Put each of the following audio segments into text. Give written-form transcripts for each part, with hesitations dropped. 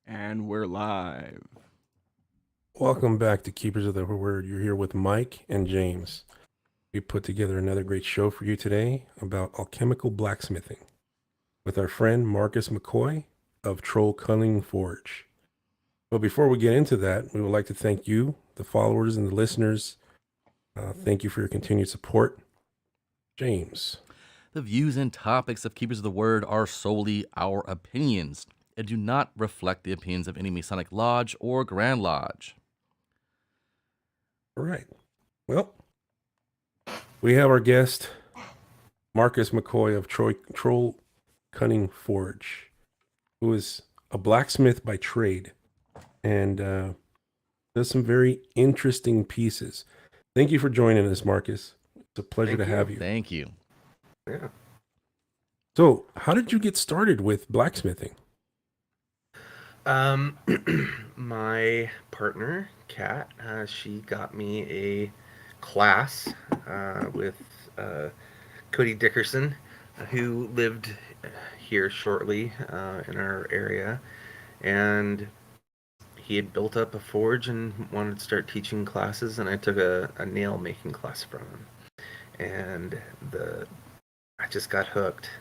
And we're live. Welcome back to Keepers of the Word. You're here with Mike and James. We put together another great show for you today about alchemical blacksmithing with our friend Marcus Mcoy of Cunning Forge. But before we get into that, we would like to thank you, the followers and the listeners. Thank you for your continued support. James. The views and topics of Keepers of the Word are solely our opinions and do not reflect the opinions of any Masonic Lodge or Grand Lodge. All right. Well, we have our guest, Marcus Mcoy of Cunning Forge, who is a blacksmith by trade and does some very interesting pieces. Thank you for joining us, Marcus. It's a pleasure to have you. Thank you. Yeah. So, how did you get started with blacksmithing? My partner, Kat, she got me a class with Cody Dickerson, who lived here shortly in our area, and he had built up a forge and wanted to start teaching classes, and I took a nail making class from him, and I just got hooked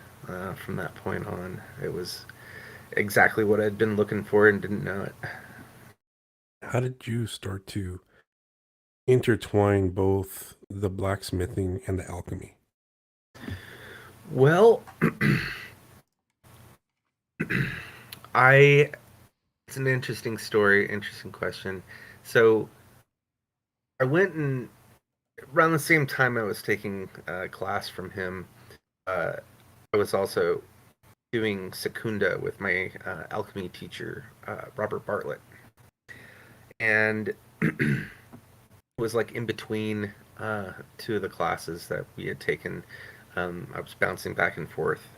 from that point on. It was exactly what I'd been looking for and didn't know it. How did you start to intertwine both the blacksmithing and the alchemy? Well, it's an interesting story, interesting question. So I went and around the same time I was taking a class from him, I was also doing secunda with my alchemy teacher, Robert Bartlett. And it was like in between two of the classes that we had taken. I was bouncing back and forth,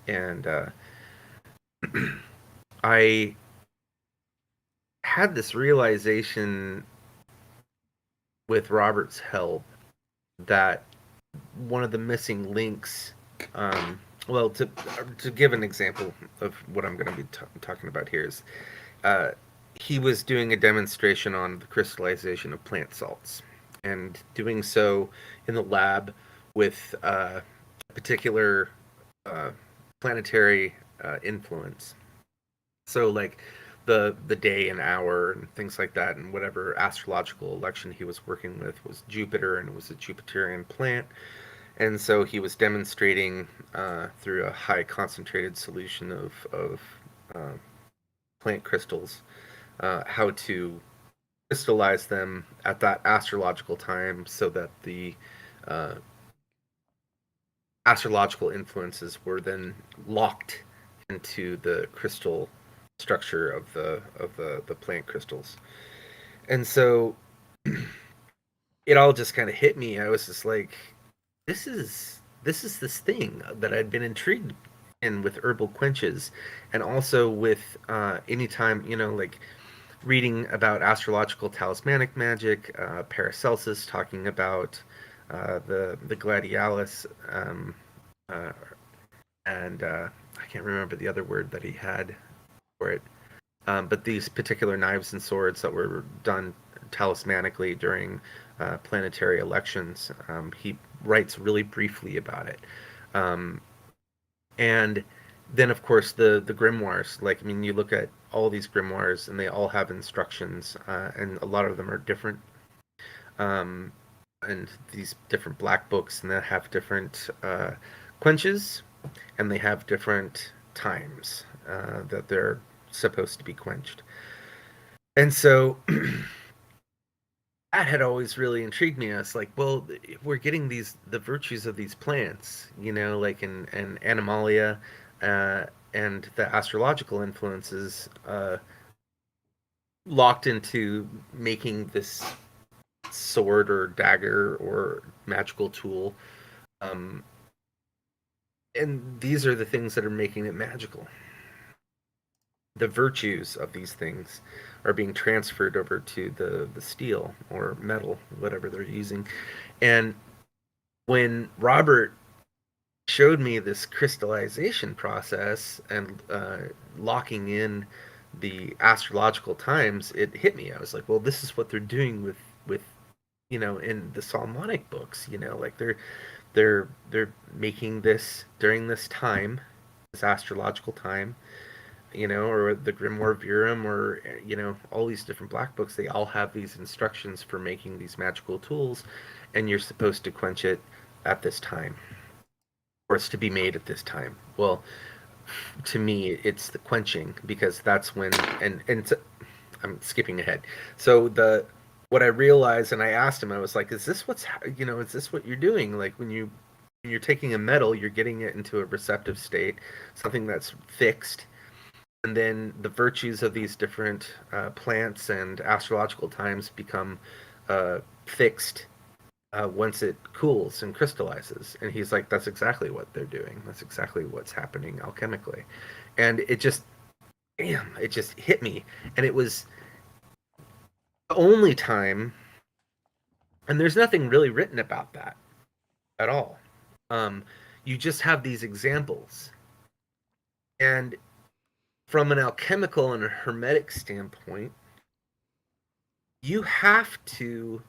and I had this realization with Robert's help that one of the missing links, well, to give an example of what I'm going to be talking about here is, he was doing a demonstration on the crystallization of plant salts, and doing so in the lab with a particular planetary influence. So, like the day and hour and things like that, and whatever astrological election he was working with was Jupiter, and it was a Jupiterian plant. And so he was demonstrating through a high concentrated solution of plant crystals how to crystallize them at that astrological time so that the astrological influences were then locked into the crystal structure of the plant crystals. And so it all just kind of hit me. I was just like, this is this thing that I'd been intrigued in with herbal quenches, and also with anytime, like reading about astrological talismanic magic, Paracelsus talking about the gladialis, and I can't remember the other word that he had for it, but these particular knives and swords that were done talismanically during planetary elections. He writes really briefly about it, and then of course the grimoires. Like, I mean, you look at all these grimoires and they all have instructions, and a lot of them are different. and these different black books, and they have different quenches, and they have different times that they're supposed to be quenched. And so that had always really intrigued me. I was like, well, we're getting the virtues of these plants, like in Animalia, and the astrological influences locked into making this sword or dagger or magical tool. And these are the things that are making it magical. The virtues of these things are being transferred over to the steel or metal, whatever they're using. And when Robert showed me this crystallization process and locking in the astrological times, it hit me. I was like, well, this is what they're doing with in the Solomonic books. Like they're making this during this time, this astrological time, or the Grimoire Virum, or all these different black books. They all have these instructions for making these magical tools, and you're supposed to quench it at this time, or it's to be made at this time. Well, to me, it's the quenching, because that's when, and I'm skipping ahead. So what I realized, and I asked him, I was like, is this is this what you're doing? Like when you're taking a metal, you're getting it into a receptive state, something that's fixed, and then the virtues of these different plants and astrological times become fixed once it cools and crystallizes. And he's like, that's exactly what they're doing. That's exactly what's happening alchemically. And it just hit me. And it was the only time, and there's nothing really written about that at all. You just have these examples. And from an alchemical and a hermetic standpoint, you have to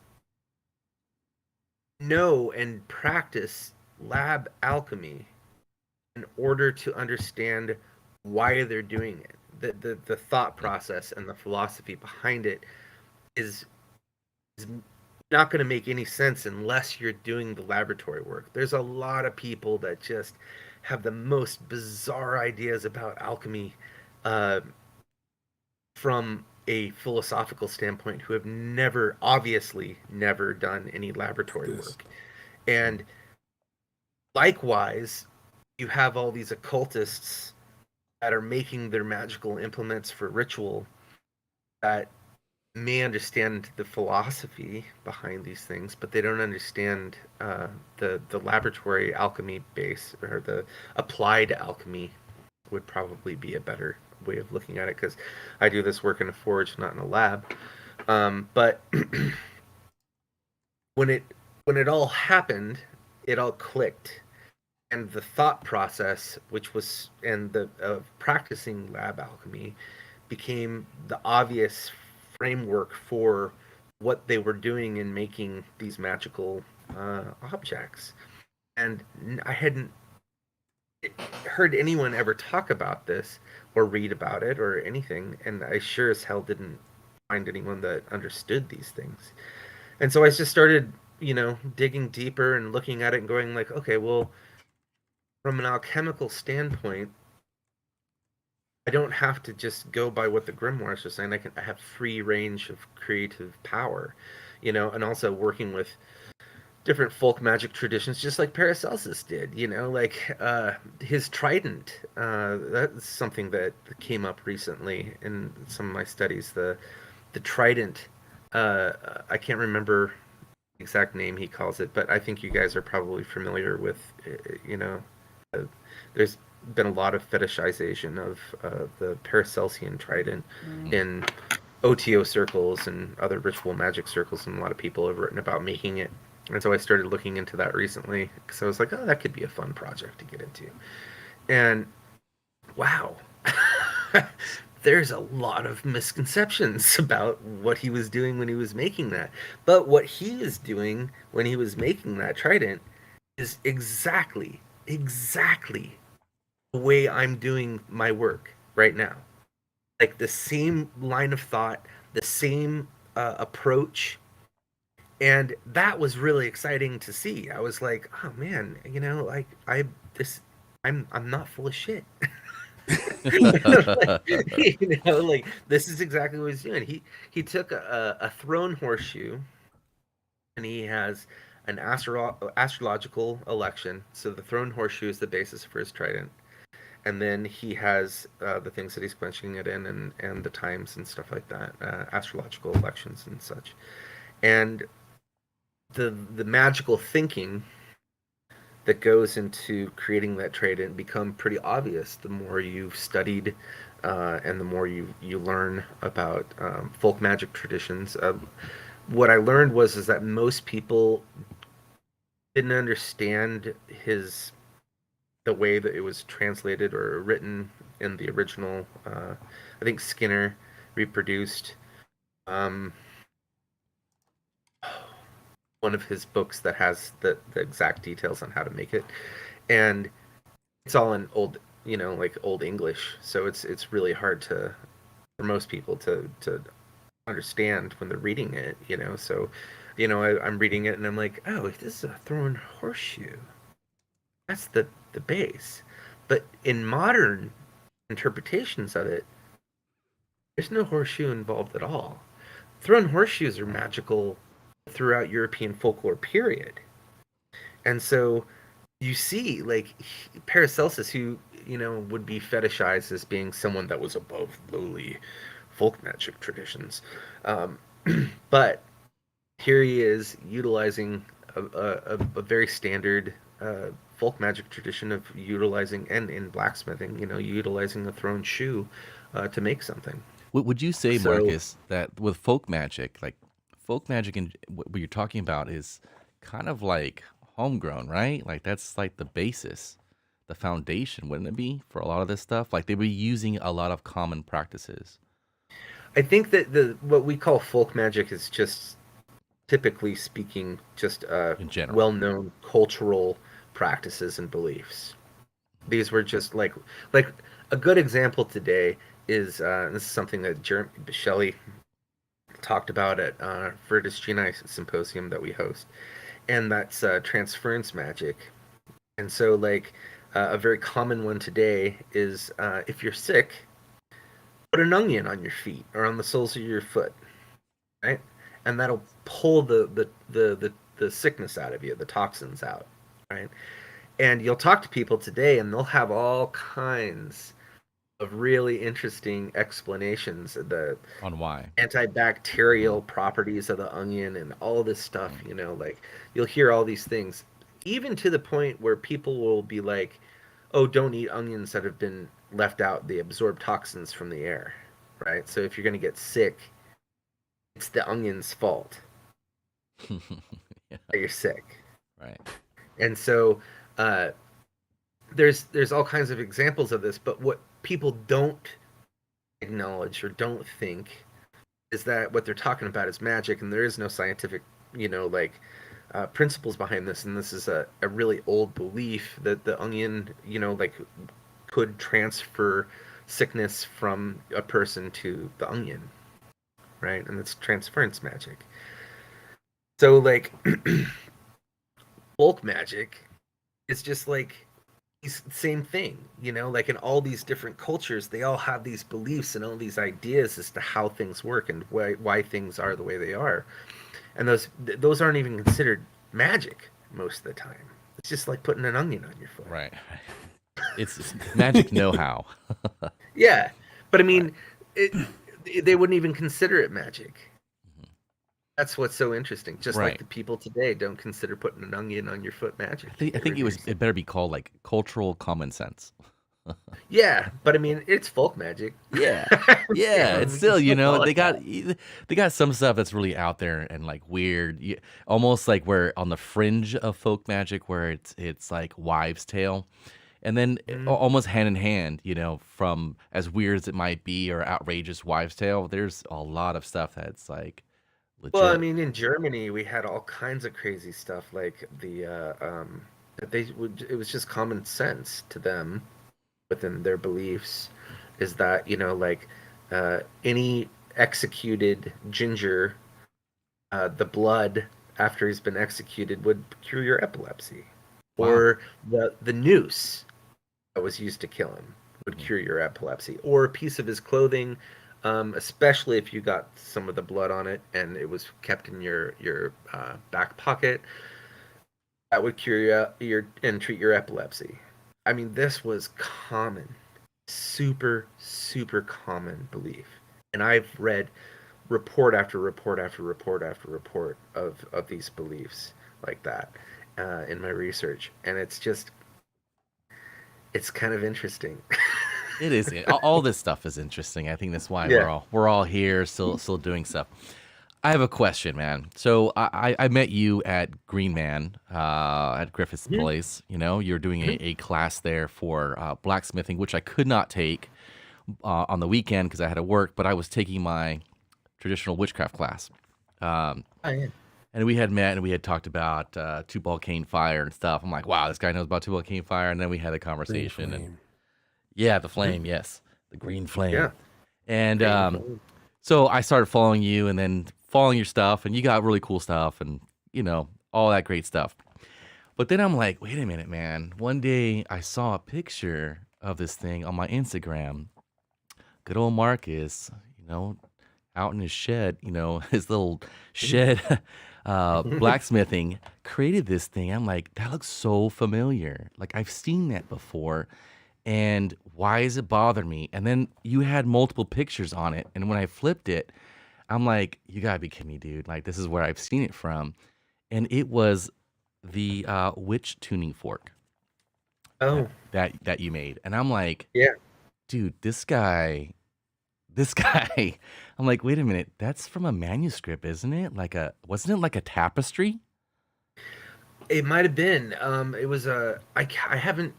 know and practice lab alchemy in order to understand why they're doing it. The thought process and the philosophy behind it is not going to make any sense unless you're doing the laboratory work. There's a lot of people that just have the most bizarre ideas about alchemy from a philosophical standpoint, who have obviously never done any laboratory work. And likewise, you have all these occultists that are making their magical implements for ritual that may understand the philosophy behind these things, but they don't understand the laboratory alchemy base, or the applied alchemy would probably be a better way of looking at it, because I do this work in a forge, not in a lab. But when it all happened, it all clicked, and the thought process, which was and the practicing lab alchemy, became the obvious framework for what they were doing in making these magical objects. And I hadn't heard anyone ever talk about this or read about it or anything, and I sure as hell didn't find anyone that understood these things. And so I just started, digging deeper and looking at it and going like, okay, well, from an alchemical standpoint, I don't have to just go by what the grimoires are saying. I have free range of creative power, and also working with different folk magic traditions, just like Paracelsus did. Like his trident. That's something that came up recently in some of my studies. The trident. I can't remember the exact name he calls it, but I think you guys are probably familiar with. There's been a lot of fetishization of the Paracelsian trident in OTO circles and other ritual magic circles, and a lot of people have written about making it. And so I started looking into that recently, because I was like, oh, that could be a fun project to get into. And wow, there's a lot of misconceptions about what he was doing when he was making that. But what he was doing when he was making that trident is exactly the way I'm doing my work right now. Like the same line of thought, the same approach, And that was really exciting to see. I was like, oh man, you know, like I'm not full of shit. Like, you know, like this is exactly what he's doing. He took a thrown horseshoe, and he has an astrological election. So the thrown horseshoe is the basis for his trident, and then he has the things that he's quenching it in, and the times and stuff like that, astrological elections and such, and the magical thinking that goes into creating that trident become pretty obvious the more you've studied and the more you learn about folk magic traditions. What I learned is that most people didn't understand the way that it was translated or written in the original. I think Skinner reproduced um, one of his books that has the exact details on how to make it, and it's all in old, you know, like old English, so it's really hard for most people to understand when they're reading it, you know. So, you know, I'm reading it and I'm like, oh, this is a thrown horseshoe. That's the base. But in modern interpretations of it, there's no horseshoe involved at all. Thrown horseshoes are magical throughout European folklore, period. And so you see, like, Paracelsus, who, you know, would be fetishized as being someone that was above lowly folk magic traditions. Um, but here he is utilizing a very standard folk magic tradition of utilizing, and in blacksmithing, you know, utilizing a thrown shoe to make something. Would you say, So Marcus, that with folk magic, like folk magic and what you're talking about is kind of like homegrown, right? Like that's like the basis, the foundation, wouldn't it be, for a lot of this stuff? Like they were using a lot of common practices I think that the what we call folk magic is just, typically speaking, just in general. well-known cultural practices and beliefs. These were just like a good example today is this is something that Shelley talked about at Virtus Genii symposium that we host, and that's transference magic. And so, like, a very common one today is if you're sick, put an onion on your feet or on the soles of your foot, right? And that'll pull the sickness out of you, the toxins out, right? And you'll talk to people today, and they'll have all kinds of really interesting explanations of the On why. antibacterial properties of the onion and all this stuff. Mm. You know, like, you'll hear all these things, even to the point where people will be like, "Oh, don't eat onions that have been left out. They absorb toxins from the air." Right? So if you're going to get sick, it's the onion's fault Yeah, that you're sick. right. And so uh, there's all kinds of examples of this, but what people don't acknowledge or don't think is that what they're talking about is magic, and there is no scientific, you know, like principles behind this. And this is a really old belief that the onion, you know, like, could transfer sickness from a person to the onion, right? And it's transference magic. So, like, folk magic is just like same thing, you know, like in all these different cultures, they all have these beliefs and all these ideas as to how things work and why things are the way they are. And those aren't even considered magic most of the time. It's just like putting an onion on your foot. Right. It's magic know-how. Yeah, but I Right. mean, they wouldn't even consider it magic. Mhm. That's what's so interesting. Just like Right. the people today don't consider putting an onion on your foot magic. I think it better be called like cultural common sense. Yeah, but I mean, it's folk magic. Yeah. Yeah, Yeah, I it's mean, still, still call it they that. got some stuff that's really out there and like weird, almost like where on the fringe of folk magic where it's like wives' tale. And then Mhm. almost hand in hand, from as weird as it might be or outrageous wives' tale, there's a lot of stuff that's like Well, I legit. mean, in Germany, we had all kinds of crazy stuff, like that it was just common sense to them within their beliefs, is that, you know, like, any executed ginger, the blood after he's been executed would cure your epilepsy. Wow. Or the noose that was used to kill him would cure your epilepsy. Or a piece of his clothing, especially if you got some of the blood on it and it was kept in your back pocket, that would cure your and treat your epilepsy. I mean, this was common, super, super common belief. And I've read report after report after report after report of these beliefs like that in my research. And it's kind of interesting. It is. All this stuff is interesting. I think that's why Yeah. we're all here, still doing stuff. I have a question, man. So I met you at Green Man at Griffith's Mhm. place. You know, you're doing a class there for blacksmithing, which I could not take on the weekend because I had to work, but I was taking my traditional witchcraft class. Oh, yeah. And we had met and we had talked about two-ball cane fire and stuff. I'm like, wow, this guy knows about two-ball cane fire. And then we had a conversation. And Flame. yeah, the flame, yes, the green flame. Yeah. And Green so I started following you and then following your stuff, and you got really cool stuff and, you know, all that great stuff. But then I'm like, wait a minute, man. One day I saw a picture of this thing on my Instagram. Good old Marcus, you know, out in his shed, you know, his little shed blacksmithing, created this thing. I'm like, that looks so familiar. Like, I've seen that before. And why does it bother me? And then you had multiple pictures on it. And when I flipped it, I'm like, you gotta be kidding me, dude. Like, this is where I've seen it from. And it was the witch tuning fork Oh, that you made. And I'm like, yeah. dude, this guy, I'm like, wait a minute, that's from a manuscript, isn't it? Wasn't it like a tapestry? It might have been. It was I haven't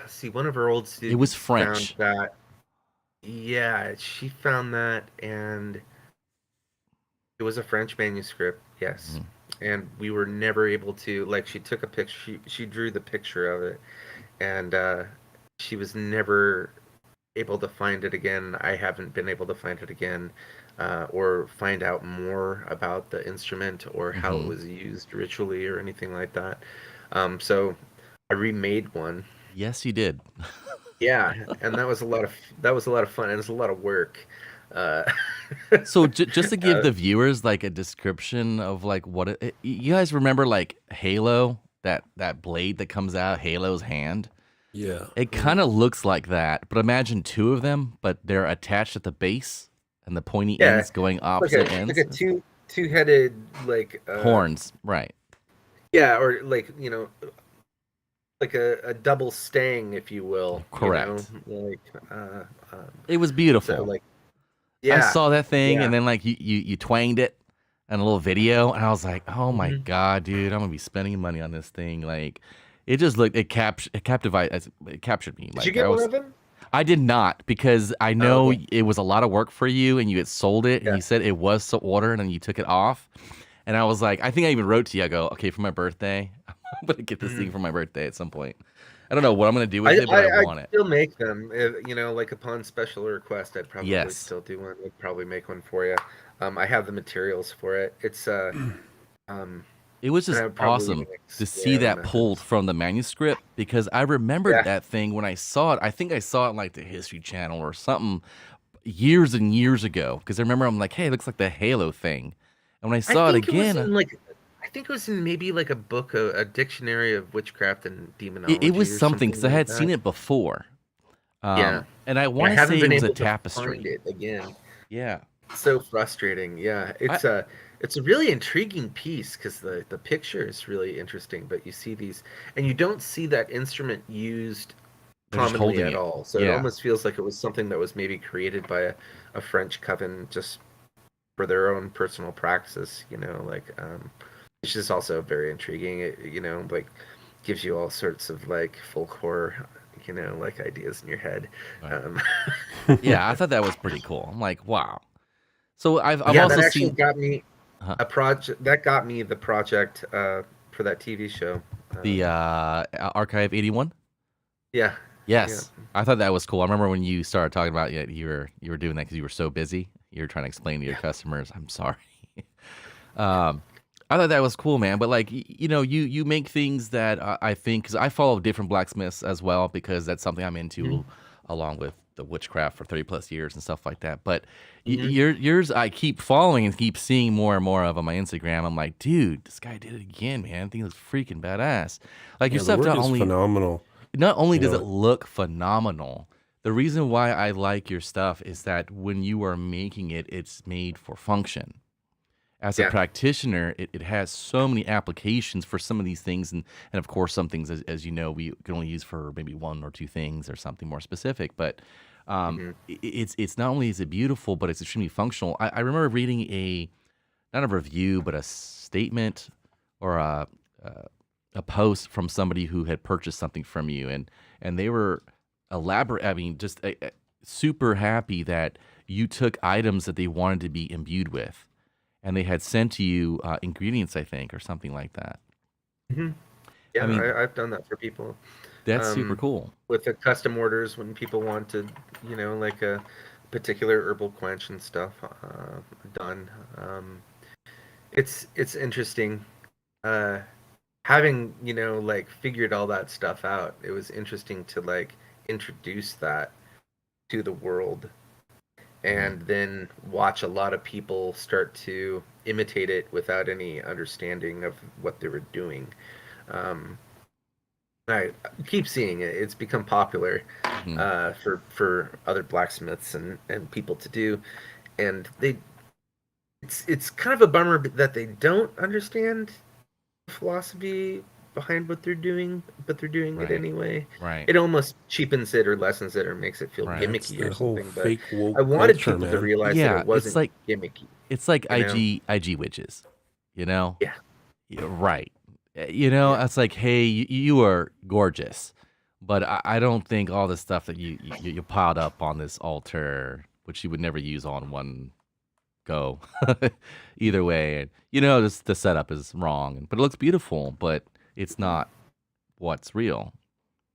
see one of our old students. It was French. Found that. Yeah, she found that, and it was a French manuscript. Yes, and we were never able to like. She took a picture. She drew the picture of it, and she was never able to find it again. I haven't been able to find it again, or find out more about the instrument or how it was used ritually or anything like that. So I remade one. Yes, you did. Yeah, and that was a lot of fun, and it was a lot of work. Uh, So just to give the viewers like a description of like you guys remember like Halo, that blade that comes out of Halo's hand? Yeah. It kind of looks like that, but imagine two of them, but they're attached at the base and the pointy ends going opposite ends. like a two-headed like Horns, right? Yeah, or like like a double stang, if you will. Correct. Like It was beautiful. so like I saw that thing, yeah. and then like you twanged it in a little video, and I was like, oh my god, dude, I'm gonna be spending money on this thing. Like, it just looked it captured me. Did you get one of them? I did not, because I know it was a lot of work for you, and you had sold it, and you said it was so ordered, and then you took it off, and I was like, I think I even wrote to you. I go, okay, for my birthday, I'm gonna get this thing for my birthday at some point. I don't know what I'm gonna do with it, but I want it. Still make them, like upon special request. I'd probably still do one. I'd probably make one for you. I have the materials for it. It's It was just awesome to see that pulled from the manuscript, because I remembered that thing when I saw it. I think I saw it on like the History Channel or something years and years ago, because I remember I'm like, hey, it looks like the Halo thing. And when I saw it again, I think it was in maybe like a book, a dictionary of witchcraft and demonology. it was something, because I had seen it before. And I want to say it was a tapestry. Find it again. Yeah. So frustrating. Yeah, it's a really intriguing piece, because the picture is really interesting, but you see these, and you don't see that instrument used commonly at all. So it almost feels like it was something that was maybe created by a French coven just for their own personal practices. It's just also very intriguing. It, like gives you all sorts of like folk horror, like ideas in your head. Right. Yeah, I thought that was pretty cool. I'm like, wow. So I've also that actually seen got me a project that got me the project for that TV show. The Archive 81. Yeah. Yes, Yeah. I thought that was cool. I remember when you started talking about you were doing that because you were so busy. You were trying to explain to your customers. I'm sorry. I thought that was cool, man. But like, you know, you make things that I think, because I follow different blacksmiths as well, because that's something I'm into, along with the witchcraft for 30 plus years and stuff like that. But Mhm. yours, I keep following and keep seeing more and more of on my Instagram. I'm like, dude, this guy did it again, man. I think it's freaking badass. Like your Yeah, the stuff work is phenomenal. not only You does it know, look phenomenal, the reason why I like your stuff is that when you are making it, it's made for function. As a Yeah. practitioner, it has so many applications for some of these things, and of course, some things, as you know, we can only use for maybe one or two things or something more specific. But Mhm. it's not only is it beautiful, but it's extremely functional. I remember reading not a review, but a statement or a post from somebody who had purchased something from you, and they were elaborate. I mean, just super happy that you took items that they wanted to be imbued with, and they had sent to you ingredients, I think, or something like that. Mhm. I Yeah, mean, I've done that for people. that's super Um, cool. with the custom orders when people wanted, like a particular herbal quench and stuff done. It's interesting. Uh, having like figured all that stuff out, it was interesting to like introduce that to the world, Mhm. and then watch a lot of people start to imitate it without any understanding of what they were doing. Um, I keep seeing it. It's become popular Mhm. for other blacksmiths and people to do, and it's kind of a bummer that they don't understand the philosophy behind what they're doing, but they're doing it Right, anyway. right, It almost cheapens it or lessens it or makes it feel right. that's gimmicky or that whole something. But fake woke I wanted culture, people to man. realize that Yeah, it wasn't gimmicky. it's like You know? IG witches, you know? Yeah, Yeah, right. You know, yeah. it's like, hey, you are gorgeous, but I don't think all the stuff that you piled up on this altar, which you would never use on one go, either way. And you know, the setup is wrong, but it looks beautiful, but it's not what's real.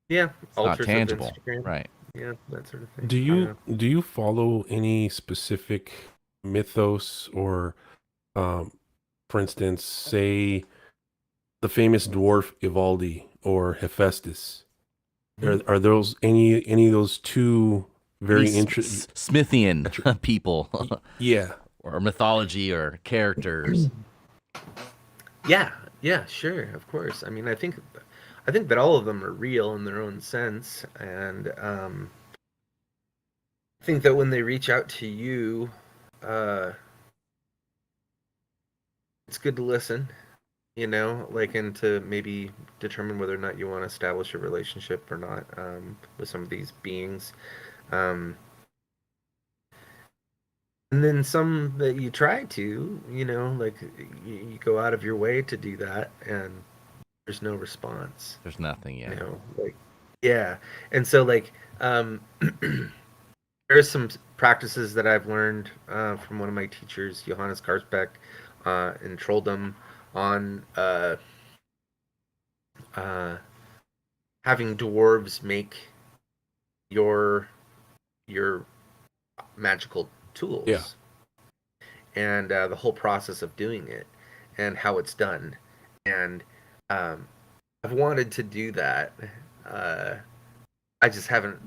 Yeah, It's not altars of tangible, Instagram. right? Yeah, that sort of Do thing. you Yeah. do you follow any specific mythos or, um, for instance, say the famous dwarf Ivaldi or Hephaestus? Mhm. Are those any of those two Any very interesting? Smithian people Yeah, or mythology or characters? Yeah, yeah, sure, of course. I mean, I think that all of them are real in their own sense, and I think that when they reach out to you, uh, it's good to listen, like, and to maybe determine whether or not you want to establish a relationship or not with some of these beings. Um, and then some that you try to, like you go out of your way to do that, and there's no response. There's nothing yet. Like, yeah. And so like there's some practices that I've learned from one of my teachers, Johannes Karsbeck, in Trolldom, on uh, having dwarves make your your magical yeah. tools, and the whole process of doing it and how it's done. And um, I've wanted to do that. Uh, I just haven't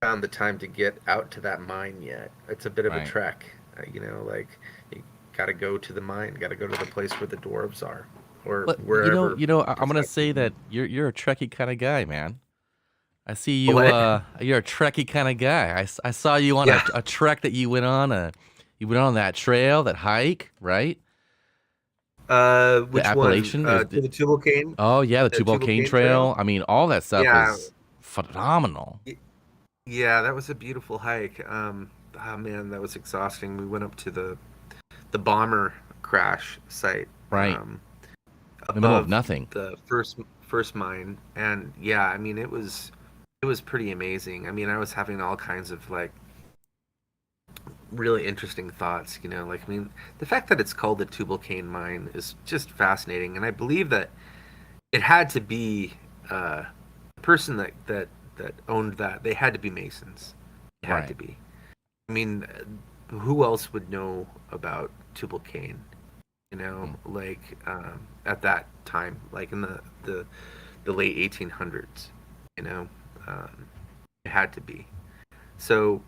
found the time to get out to that mine yet. It's a bit of a Right. trek, like you got to go to the mine, got to go to the place where the dwarves are, or But wherever. I'm gonna say that you're a Trekkie kind of guy, man. I see you. What? You're a Trekkie kind of guy. I saw you on Yeah. a trek that you went on. You went on that trail, that hike, right? The Which one? Appalachian. There's To the Tubal Cain. oh yeah, the The Tubal Tubal Cain Cain Trail. Trail. I mean, all that stuff Yeah. was phenomenal. Yeah, that was a beautiful hike. Oh man, that was exhausting. We went up to the bomber crash site, Right, in the middle of above nothing. the first mine, and yeah, I mean it was pretty amazing. I mean, I was having all kinds of like really interesting thoughts. Like, I mean, the fact that it's called the Tubal Cain mine is just fascinating, and I believe that it had to be the person that owned that. They had to be Masons. It had to Right. be. I mean, who else would know about Tubal Cain? like at that time, like in the late 1800s, you know, um, it had to be. So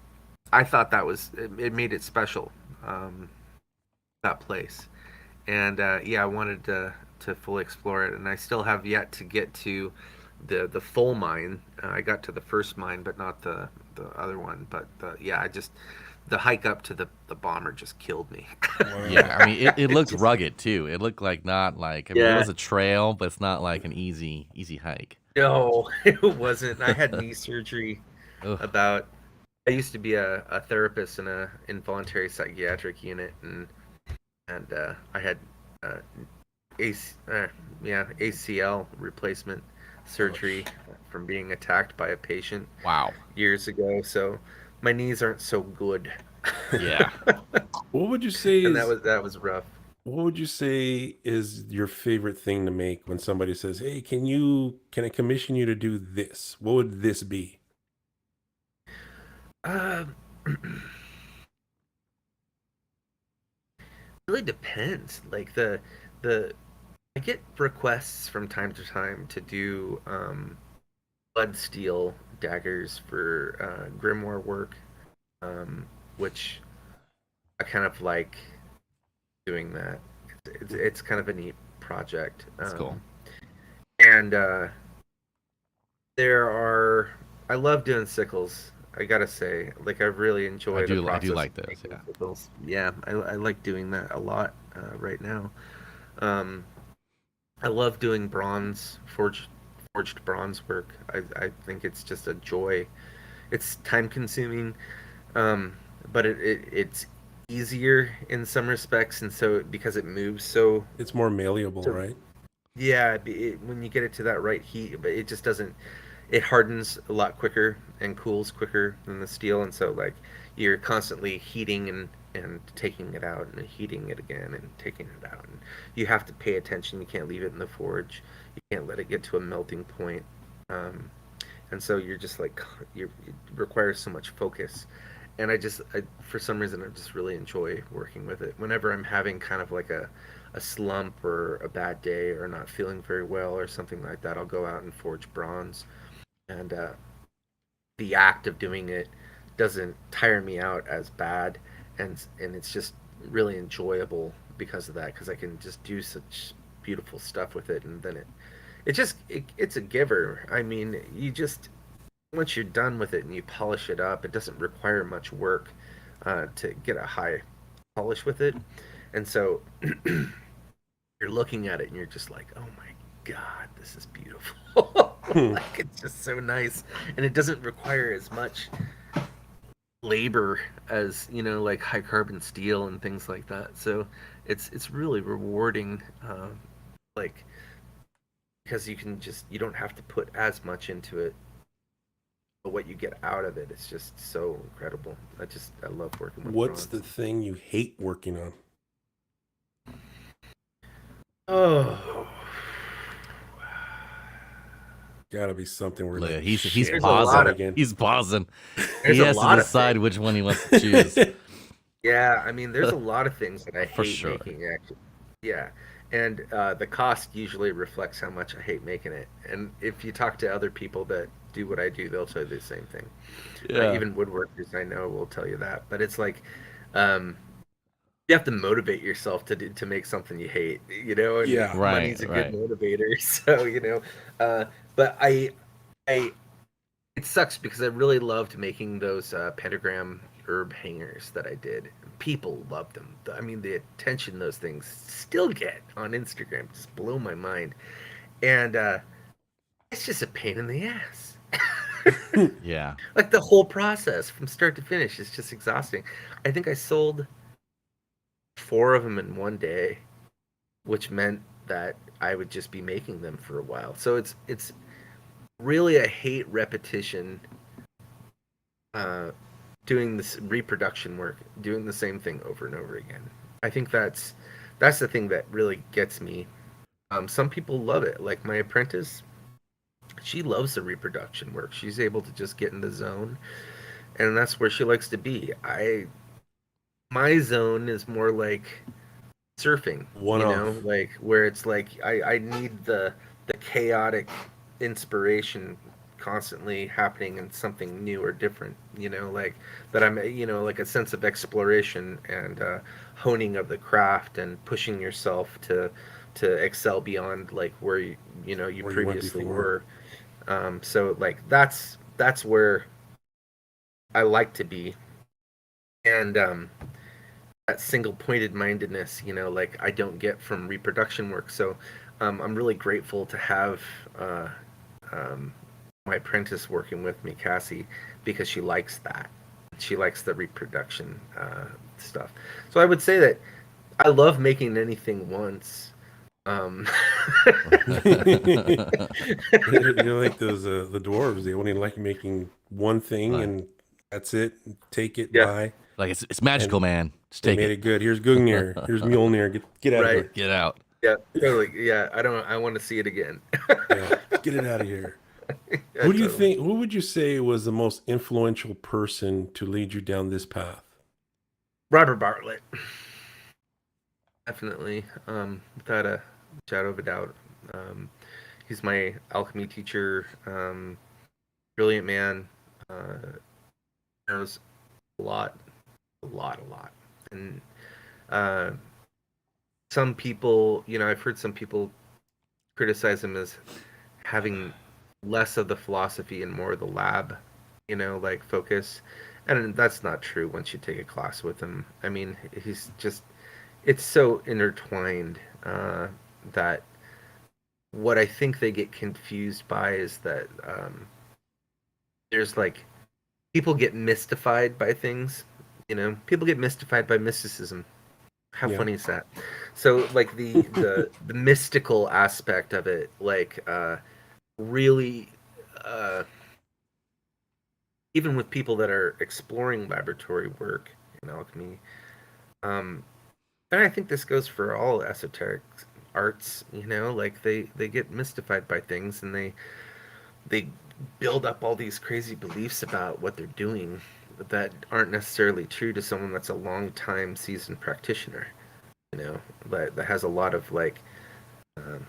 I thought it made it special, um, that place. And yeah, I wanted to fully explore it, and I still have yet to get to the full mine. I got to the first mine, but not the other one. But yeah, I just the hike up to the bomber just killed me. Wow. Yeah, I mean, it It looked just rugged too. It looked like not like I mean, it yeah. was a trail, but it's not like an easy hike. No, it wasn't. I had knee surgery Ugh. about. I used to be a therapist in a involuntary psychiatric unit, and I had uh, AC, yeah, ACL replacement surgery from being attacked by a patient Wow. years ago. So my knees aren't so good. Yeah. What would you say And is that was rough. what would you say is your favorite thing to make when somebody says, "Hey, can I commission you to do this?" What would this be? Uh, really depends. Like the I get requests from time to time to do blood steel daggers for grimoire work, which I kind of like doing that. It's kind of a neat project. That's cool. And there are I love doing sickles. I gotta say, like I really enjoy the I do process like of those, making yeah. sickles. Yeah, I like doing that a lot right now. Um, I love doing forged bronze work. I think it's just a joy. It's time consuming, but it's easier in some respects, and so because it moves It's more malleable, so right? yeah, when you get it to that right heat, but it just doesn't. It hardens a lot quicker and cools quicker than the steel, and so like you're constantly heating and taking it out and heating it again and taking it out, and you have to pay attention. You can't leave it in the forge. You can't let it get to a melting point. Um, and so you're just like it requires so much focus. And for some reason I just really enjoy working with it whenever I'm having kind of like a slump or a bad day or not feeling very well or something like that. I'll go out and forge bronze, and the act of doing it doesn't tire me out as bad, and it's just really enjoyable because of that, because I can just do such beautiful stuff with it. And then it's a giver. I mean, you just once you're done with it and you polish it up, it doesn't require much work to get a high polish with it. And so you're looking at it and you're just like, oh my god, this is beautiful. Hmm. Like it's just so nice, and it doesn't require as much labor as like high carbon steel and things like that. So it's really rewarding, like because you don't have to put as much into it, but what you get out of it is just so incredible. I love working with What's the bronze. thing you hate working on? Oh, Gotta be something where Look, like he's shit. there's a Where's that lot pausing. of again? He's pausing. He there's a has to lot of decide things. which one he wants to choose. Yeah, I mean, there's a lot of things that I For hate sure. making. Actually, yeah, and the cost usually reflects how much I hate making it. And if you talk to other people that do what I do, they'll tell you the same thing. Yeah. Even woodworkers I know will tell you that. But it's like, um, you have to motivate yourself to make something you hate, and Yeah. Right, money's a good right. motivator. So but I it sucks because I really loved making those pentagram herb hangers that I did. People loved them. I mean, the attention those things still get on Instagram just blow my mind, and it's just a pain in the ass. Yeah. Like the whole process from start to finish is just exhausting. I think I sold 4 of them in one day, which meant that I would just be making them for a while. So it's really I hate repetition. Uh, Doing this reproduction work, doing the same thing over and over again. I think that's the thing that really gets me. Some people love it, like my apprentice. She loves the reproduction work. She's able to just get in the zone, and that's where she likes to be. I My zone is more like surfing, One you off. know, like where it's like I need the chaotic inspiration constantly happening in something new or different, you know, like that I'm, you know, like a sense of exploration and honing of the craft and pushing yourself to excel beyond like where you know you Where you went previously before. were. So like that's where I like to be, and that single pointed mindedness, you know, like I don't get from reproduction work. So I'm really grateful to have uh, um, my apprentice working with me, Cassie, because she likes that. She likes the reproduction stuff. So I would say that I love making anything once. Um, You're like those the dwarves. They only like making one thing, Right. and that's it. Take it, yeah, bye. Like it's magical, And man. Just they take made it. it good. Here's Gungnir. Here's Mjolnir. Get out of right. here. Get out. Yeah, totally. Yeah, I don't. I want to see it again. Yeah, get it out of here. Yeah, Who do you totally. think? Who would you say was the most influential person to lead you down this path? Robert Bartlett. Definitely, without a shadow of a doubt. He's my alchemy teacher. Brilliant man. Knows a lot, a lot. And uh, some people, you know, I've heard some people criticize him as having less of the philosophy and more of the lab, you know, like focus. And that's not true once you take a class with him. I mean, he's just, it's so intertwined that what I think they get confused by is that there's like people get mystified by things. You know, people get mystified by mysticism. How Yeah, funny is that? So like the mystical aspect of it, like really, uh, even with people that are exploring laboratory work in alchemy, um, and I think this goes for all esoteric arts. You know, like they get mystified by things and they build up all these crazy beliefs about what they're doing that aren't necessarily true to someone that's a long time seasoned practitioner, you know, that has a lot of like um,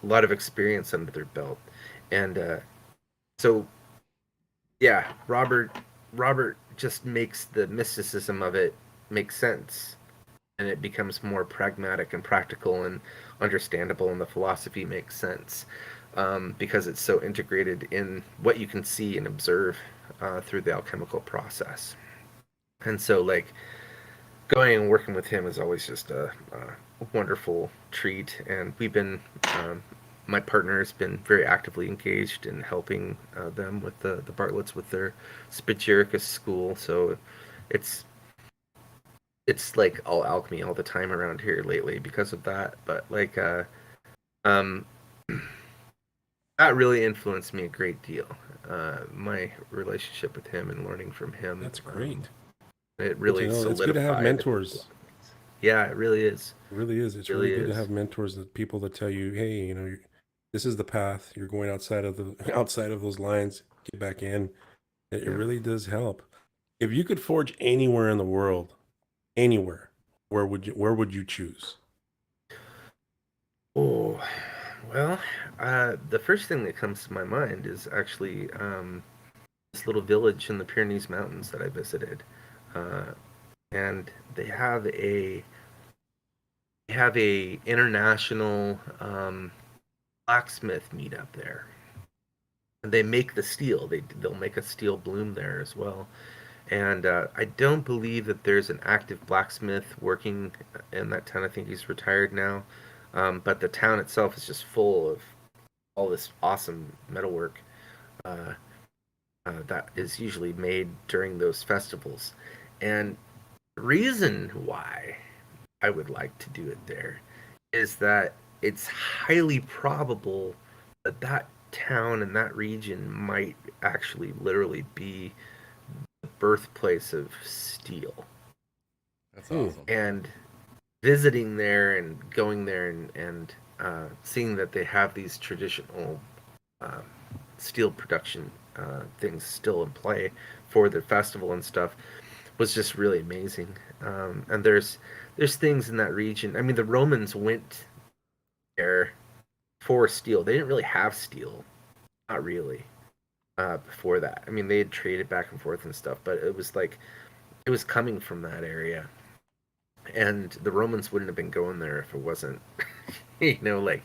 a lot of experience under their belt. And so yeah, Robert just makes the mysticism of it make sense, and it becomes more pragmatic and practical and understandable, and the philosophy makes sense because it's so integrated in what you can see and observe through the alchemical process. And so, like, going and working with him is always just a wonderful treat. And we've been, my partner has been very actively engaged in helping them with the Bartletts with their Spitjericus school. So it's it's like all alchemy all the time around here lately because of that. But like um that really influenced me a great deal. My relationship with him and learning from him, that's great. it Good to really know. It's good to have solidified. mentors. Yeah, it really is. It really is. It's It really really good to is. have mentors, that people that tell you, hey, this is the path. You're going outside of the outside of those lines. Get back in. It Yeah. really does help. If you could forge anywhere in the world, anywhere, where would you choose? Oh, well, the first thing that comes to my mind is actually this little village in the Pyrenees Mountains that I visited, uh, and they have a international blacksmith meetup there. And they make the steel. They'll make a steel bloom there as well. And I don't believe that there's an active blacksmith working in that town. I think he's retired now. But the town itself is just full of all this awesome metalwork uh, that is usually made during those festivals. And the reason why I would like to do it there is that it's highly probable that that town and that region might actually literally be the birthplace of steel. That's Hmm. awesome. And visiting there and going there and seeing that they have these traditional uh, steel production things still in play for the festival and stuff was just really amazing. And there's things in that region. I mean, the Romans went there for steel. They didn't really have steel, not really. Before that, I mean, they had traded back and forth and stuff, but it was like it was coming from that area, and the Romans wouldn't have been going there if it wasn't, like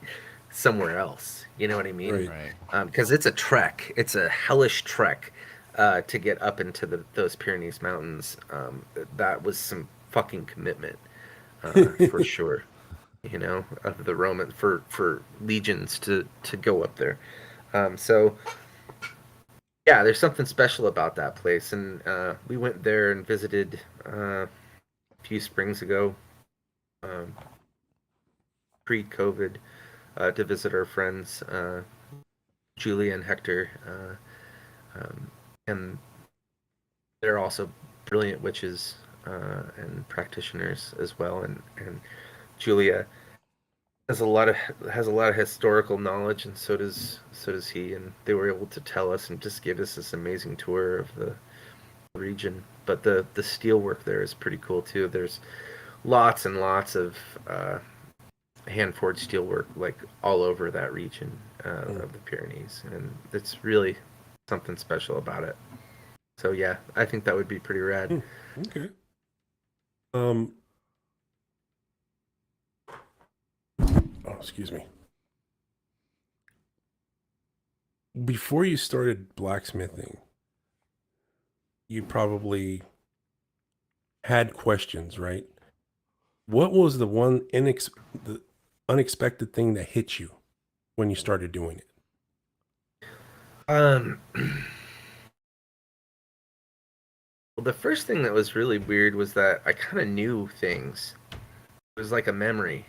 somewhere else. You know what I mean? Right. Right. Because it's a trek. It's a hellish trek to get up into those Pyrenees Mountains. That was some fucking commitment for sure. Of the Roman for legions to go up there. So yeah, there's something special about that place, and we went there and visited a few springs ago, um, pre-COVID, to visit our friends Julia and Hector, and they're also brilliant witches and practitioners as well. And Julia has a lot of historical knowledge, and so does he. And they were able to tell us and just give us this amazing tour of the region. But the steel work there is pretty cool too. There's lots and lots of hand forged steel work like all over that region of the Pyrenees, and it's really something special about it. So yeah, I think that would be pretty rad. Okay. Oh, excuse me. Before you started blacksmithing, you probably had questions, right? What was the the unexpected thing that hit you when you started doing it? Well, the first thing that was really weird was that I kind of knew things. It was like a memory,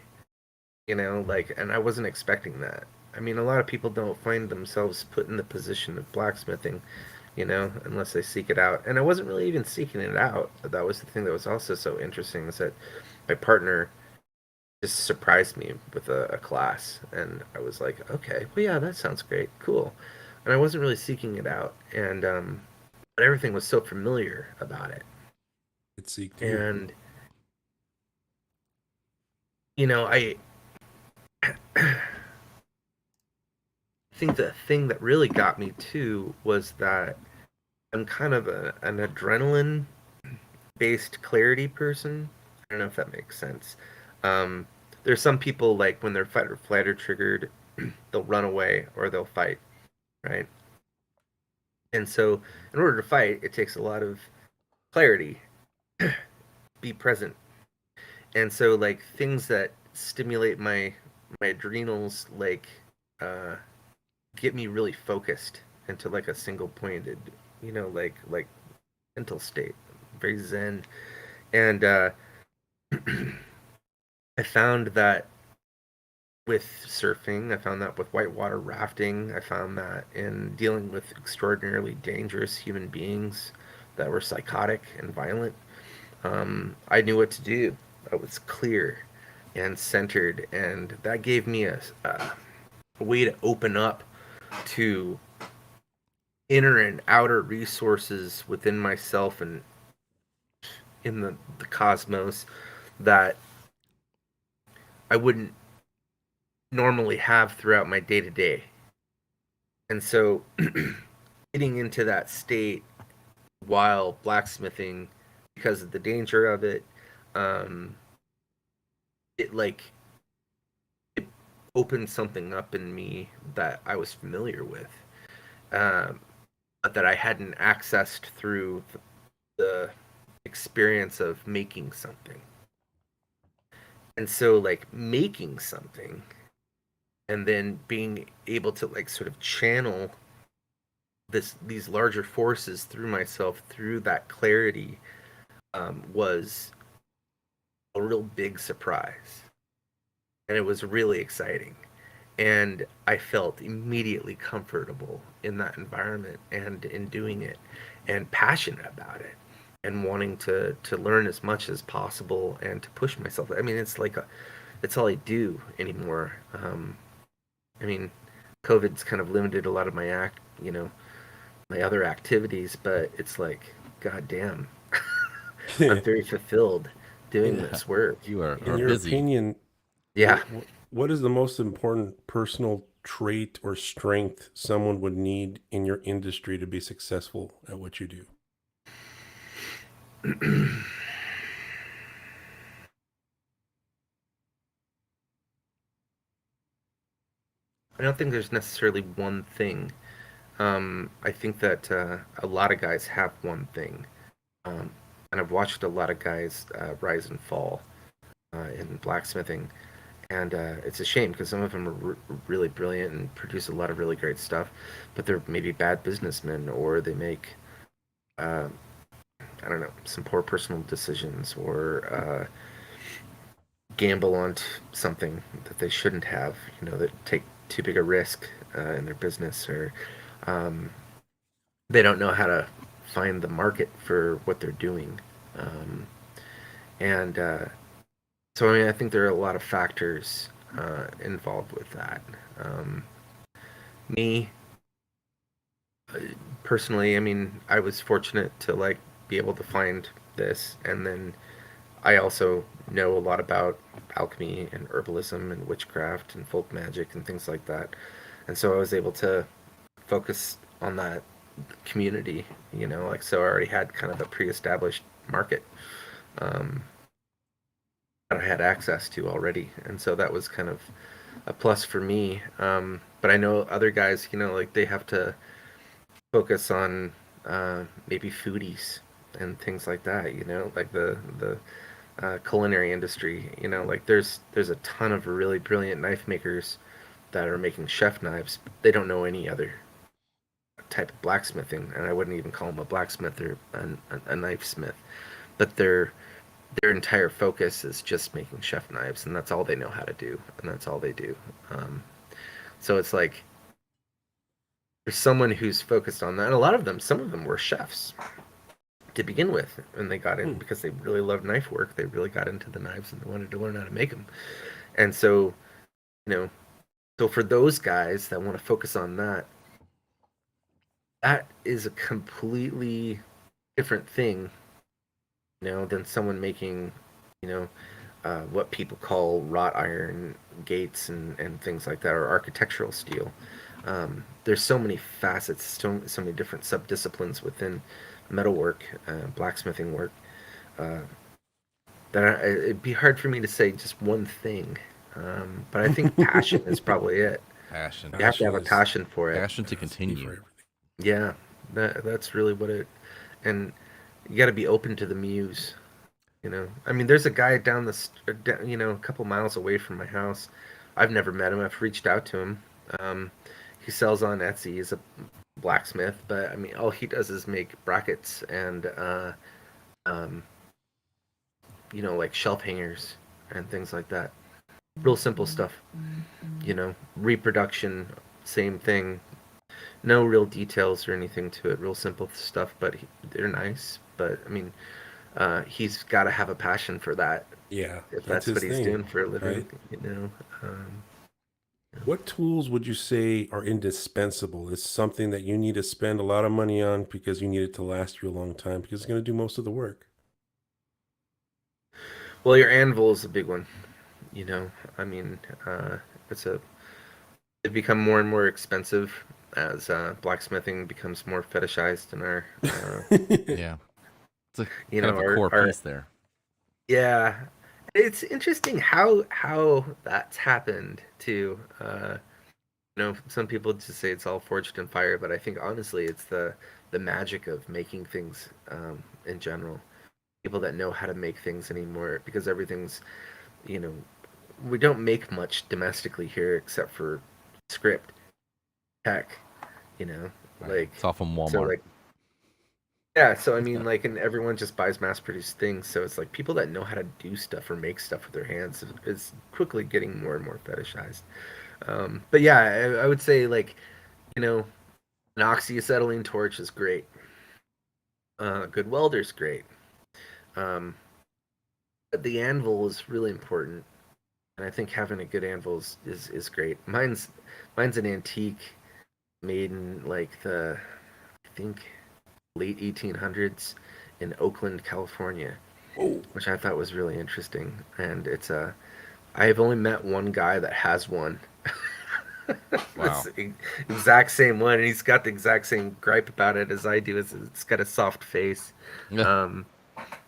and I wasn't expecting that. I mean, a lot of people don't find themselves put in the position of blacksmithing, unless they seek it out. And I wasn't really even seeking it out. But that was the thing that was also so interesting, is that my partner just surprised me with a class, and I was like, okay, well, yeah, that sounds great, cool. And I wasn't really seeking it out, and but everything was so familiar about it, It seeked you. and I think the thing that really got me too was that I'm kind of an adrenaline based clarity person. I don't know if that makes sense. Um, there's some people, like, when they're fight or flight or triggered, they'll run away or they'll fight, right? And so, in order to fight, it takes a lot of clarity, be present. And so, like, things that stimulate my adrenals, like, uh, get me really focused into like a single pointed, like mental state, very zen. And I found that with surfing, I found that with whitewater rafting, I found that in dealing with extraordinarily dangerous human beings that were psychotic and violent. I knew what to do. I was clear and centered, and that gave me a way to open up to inner and outer resources within myself and in the cosmos that I wouldn't normally have throughout my day to day. And so getting into that state while blacksmithing, because of the danger of it, um, it like it opened something up in me that I was familiar with, um, but that I hadn't accessed through the experience of making something. And so, like, making something and then being able to, like, sort of channel these larger forces through myself through that clarity, was a real big surprise, and it was really exciting. And I felt immediately comfortable in that environment and in doing it, and passionate about it, and wanting to learn as much as possible and to push myself. I mean, it's all I do anymore. I mean, COVID's kind of limited a lot of my other activities, but it's like, god damn, I'm very fulfilled doing Yeah. this work. You are In your busy. opinion, Yeah. what is the most important personal trait or strength someone would need in your industry to be successful at what you do? I don't think there's necessarily one thing. I think that a lot of guys have one thing. Um, and I've watched a lot of guys rise and fall in blacksmithing. And it's a shame because some of them are really brilliant and produce a lot of really great stuff, but they're maybe bad businessmen, or they make, uh, I don't know, some poor personal decisions, or gamble on something that they shouldn't have, that take too big a risk in their business, or um, they don't know how to find the market for what they're doing. Um, and so, I mean, I think there are a lot of factors involved with that. Me, personally, I mean, I was fortunate to like be able to find this, and then I also know a lot about alchemy and herbalism and witchcraft and folk magic and things like that. And so I was able to focus on that community, like, so I already had kind of a pre-established market um, that I had access to already. And so that was kind of a plus for me. But I know other guys, like they have to focus on maybe foodies and things like that, like the culinary industry. Like there's a ton of really brilliant knife makers that are making chef knives. They don't know any other type of blacksmithing, and I wouldn't even call them a blacksmith or a knife smith. But their entire focus is just making chef knives, and that's all they know how to do, and that's all they do. So it's like there's someone who's focused on that, and a lot of them, some of them were chefs to begin with, and they got in because they really loved knife work. They really got into the knives and they wanted to learn how to make them. And so, you know, so for those guys that want to focus on that, that is a completely different thing, than someone making, you know, what people call wrought iron gates and things like that, or architectural steel. There's so many facets, so many different subdisciplines within metalwork, blacksmithing work, uh, that it'd be hard for me to say just one thing. But I think passion is probably it. Passion. You have to have a is passion for it. Passion to That's key for continue. everything. Yeah, that's really what it. And you got to be open to the muse. I mean, there's a guy down a couple miles away from my house. I've never met him. I've reached out to him. Um, he sells on Etsy. He's a blacksmith, but I mean, all he does is make brackets and um, like shelf hangers and things like that. Real simple stuff. Reproduction, same thing. No real details or anything to it. Real simple stuff, but they're nice. But I mean, he's got to have a passion for that Yeah, if that's that's what his he's thing, doing for a living. right? What tools would you say are indispensable? It's something that you need to spend a lot of money on because you need it to last you a long time because it's going to do most of the work. Well, your anvil is a big one. I mean, it's a. They become more and more expensive as blacksmithing becomes more fetishized in our, Yeah. It's a you kind know, of a core our piece there. yeah. It's interesting how that's happened too. Some people just say it's all forged in fire, but I think honestly, it's the magic of making things in general. People that know how to make things anymore, because everything's, you know, we don't make much domestically here except for script, tech, you know, Right. like It's all from so Walmart. like yeah. So I mean, like, and everyone just buys mass-produced things. So it's like people that know how to do stuff or make stuff with their hands is quickly getting more and more fetishized. But yeah, I would say like you know an oxyacetylene torch is great. Good welder's great. Um, but the anvil is really important, and I think having a good anvil is great. Mine's an antique, made in like I think late 1800s in Oakland, California. Whoa. which I thought was really interesting. And it's a, I have only met one guy that has one. Wow. This exact same one, and he's got the exact same gripe about it as I do. It's got a soft face, Yeah.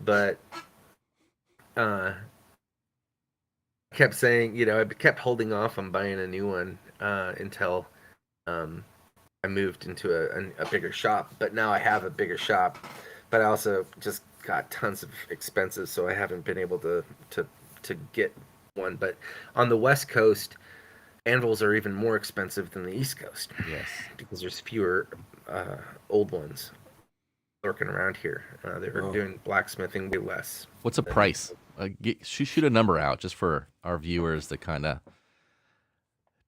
but kept saying, I kept holding off on buying a new one until um, I moved into a bigger shop. But now I have a bigger shop, but I also just got tons of expenses, so I haven't been able to get one. But on the West Coast, anvils are even more expensive than the East Coast Yes. because there's fewer old ones lurking around here. They're Oh. doing blacksmithing way less. What's a price? Shoot a number out just for our viewers to kind of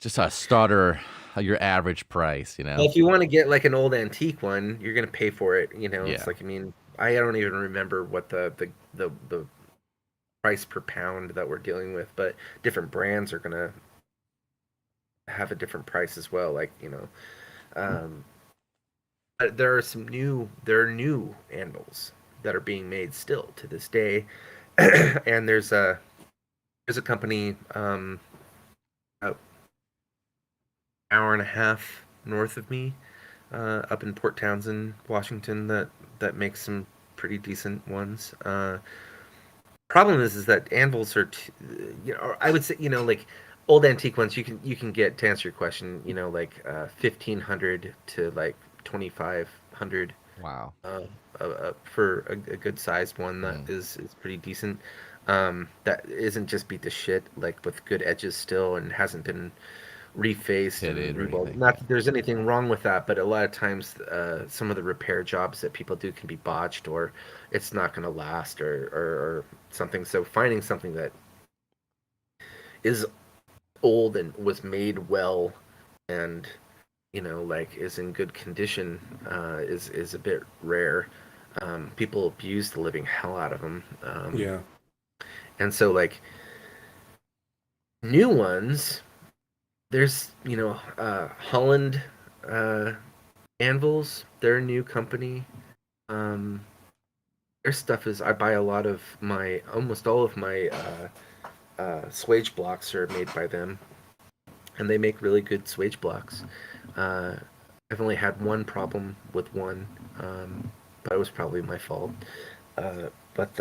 just a starter, your average price. Well, if you want to get like an old antique one, you're gonna pay for it. Yeah. It's like, I mean, I don't even remember what the price per pound that we're dealing with, but different brands are gonna have a different price as well. Like, but there are new anvils that are being made still to this day, and there's a company about an hour and a half north of me, up in Port Townsend, Washington, that makes some pretty decent ones. Problem is that anvils are, or I would say, like old antique ones, you can get, to answer your question, like 1,500 to like 2,500 Wow. for a good sized one that Mm. is pretty decent. That isn't just beat to shit, like with good edges still, and hasn't been refaced Pitted and or rebuilt. anything. Not that there's anything wrong with that, but a lot of times some of the repair jobs that people do can be botched, or it's not going to last, or something. So finding something that is old and was made well, and like is in good condition, is a bit rare. People abuse the living hell out of them. Yeah. And so like new ones, there's Holland Anvils. They're a new company. Um, their stuff is, I buy a lot of my, almost all of my swage blocks are made by them, and they make really good swage blocks. Uh, I've only had one problem with one, but it was probably my fault. But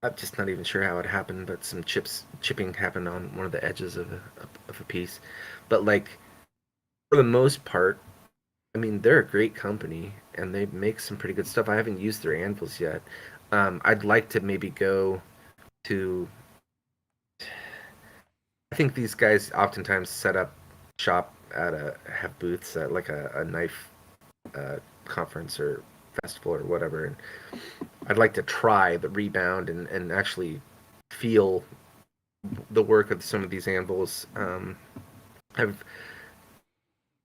I'm just not even sure how it happened, but some chipping happened on one of the edges of a piece. But like for the most part, I mean, they're a great company and they make some pretty good stuff. I haven't used their anvils yet. I'd like to maybe go to. I think these guys oftentimes set up shop at have booths at like a knife conference or festival or whatever, and I'd like to try the rebound and actually feel the work of some of these anvils. I've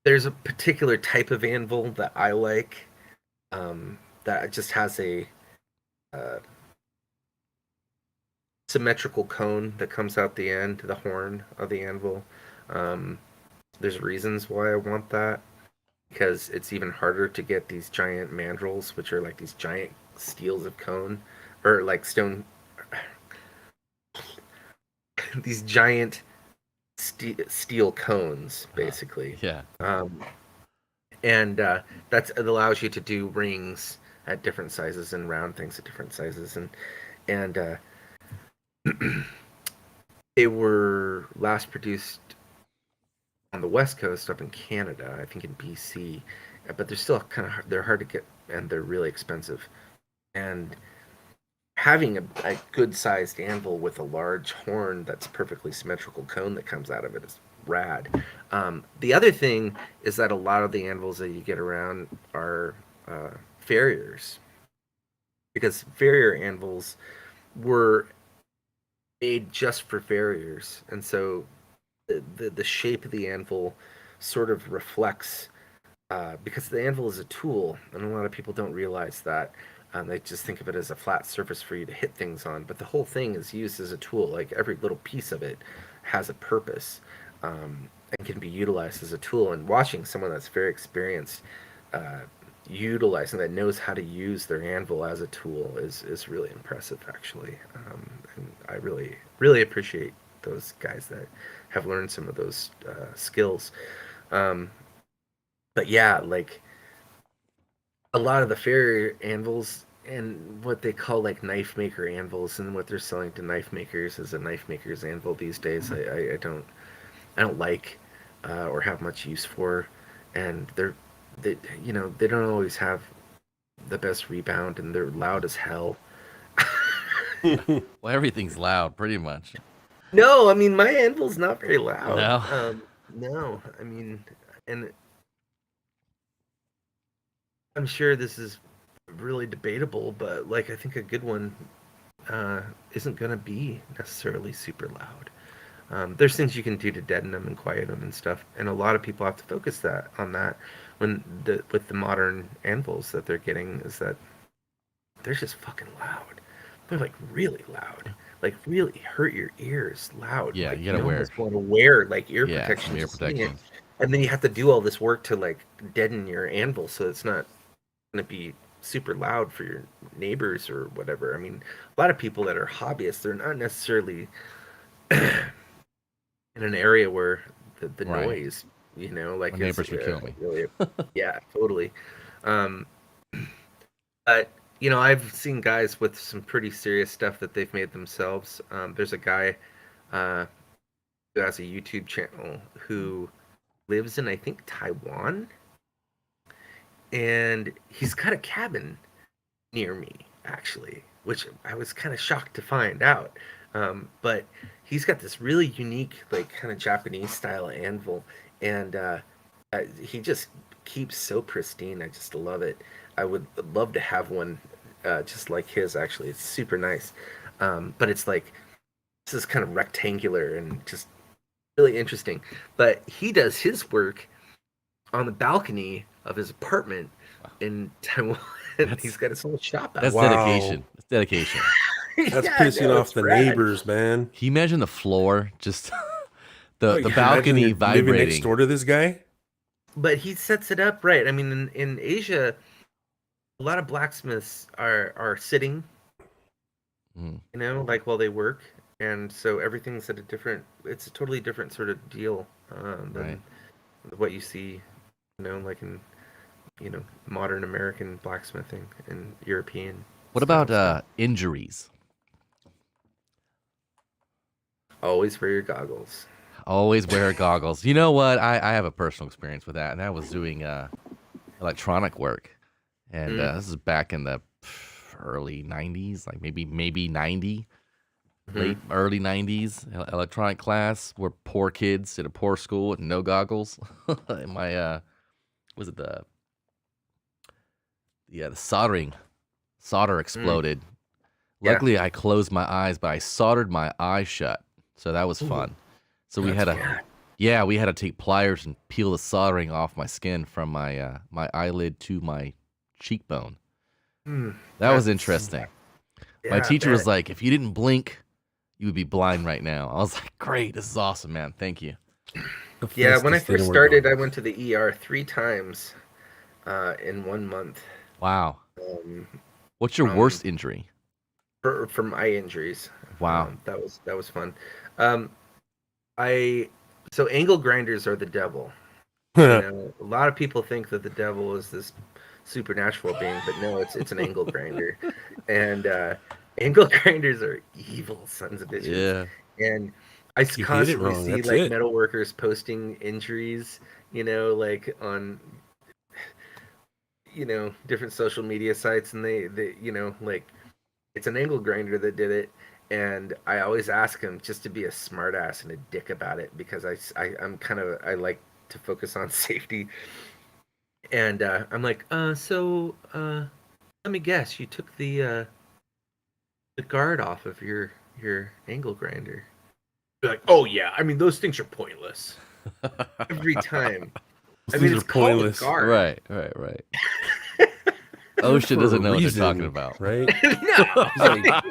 There's a particular type of anvil that I like, that just has a uh, symmetrical cone that comes out the end, the horn of the anvil. Um, there's reasons why I want that, because it's even harder to get these giant mandrels, which are like these giant steels of cone, or like stone, these giant steel cones, basically. Yeah. And it allows you to do rings at different sizes and round things at different sizes, and they were last produced on the West Coast up in Canada, I think in BC, but they're still they're hard to get, and they're really expensive. And having a good sized anvil with a large horn that's perfectly symmetrical cone that comes out of it is rad. The other thing is that a lot of the anvils that you get around are farriers, because farrier anvils were made just for farriers, and so the shape of the anvil sort of reflects, because the anvil is a tool, and a lot of people don't realize that. They just think of it as a flat surface for you to hit things on, but the whole thing is used as a tool. Like every little piece of it has a purpose, and can be utilized as a tool. And watching someone that's very experienced utilizing, that knows how to use their anvil as a tool is really impressive, actually. And I really appreciate those guys that have learned some of those skills. But yeah, like a lot of the fair anvils and what they call like knife maker anvils, and what they're selling to knife makers as a knife maker's anvil these days, I don't like or have much use for, and they they don't always have the best rebound, and they're loud as hell. Well, everything's loud, pretty much. No, I mean my anvil's not very loud. No? No, I mean, and I'm sure this is really debatable, but like I think a good one isn't gonna be necessarily super loud. There's things you can do to deaden them and quiet them and stuff, and a lot of people have to focus on that with the modern anvils that they're getting, is that they're just fucking loud. They're like really loud, like really hurt your ears loud. Yeah, like, you gotta wear. almost want to wear like ear Yeah, protection. ear just doing it. protection. And then you have to do all this work to like deaden your anvil, so it's not going to be super loud for your neighbors or whatever. I mean, a lot of people that are hobbyists, they're not necessarily in an area where the Right. noise, like My neighbors would kill me. Really, yeah, totally. But I've seen guys with some pretty serious stuff that they've made themselves. There's a guy who has a YouTube channel who lives in, I think, Taiwan, and he's got a cabin near me, actually, which I was kind of shocked to find out. But he's got this really unique, like, kind of Japanese style anvil, and he just keeps so pristine. I just love it. I would love to have one just like his, actually. It's super nice. But it's like, this is kind of rectangular and just really interesting. But he does his work on the balcony of his apartment in Taiwan. He's got his whole shop out. That's Wow. dedication. That's dedication. That's Yeah, pissing no, off it's the rad. neighbors, man. Can you imagine the floor just the Like, imagine balcony you're living vibrating? next door to this guy. But he sets it up right. I mean, in Asia, a lot of blacksmiths are sitting, Mm. like while they work, and so everything's at it's a totally different sort of deal than Right. what you see, like in modern American blacksmithing and European. What style about stuff. injuries? Always wear your goggles. Always wear goggles. You know what? I have a personal experience with that, and that was doing electronic work. And this is back in the early 90s, like maybe 90, late early 90s. Electronic class. We're poor kids at a poor school with no goggles. And my was it the solder exploded. Yeah. Luckily, I closed my eyes, but I soldered my eyes shut, so that was fun. So we had we had to take pliers and peel the soldering off my skin from my my eyelid to my cheekbone. That was interesting. My teacher was like, "If you didn't blink, you would be blind right now." I was like, "Great, this is awesome, man. Thank you." Yeah, when I Festus first didn't work started, on I it. went to the ER 3 times in 1 month. Wow. What's your worst injury? For my injuries. Wow. That was fun. So angle grinders are the devil. A lot of people think that the devil is this supernatural being, but no, it's an angle grinder, and angle grinders are evil sons of bitches. Yeah. And I You hit it constantly wrong, see that's like it. metal workers posting injuries, like on different social media sites, and they like, it's an angle grinder that did it. And I always ask him just to be a smartass and a dick about it, because I like to focus on safety. And I'm like, so let me guess, you took the guard off of your angle grinder. They're like, oh yeah, I mean those things are pointless every time. I mean, These it's are called a pointless. guard. Right. OSHA doesn't know what they're talking about. right? No, I mean the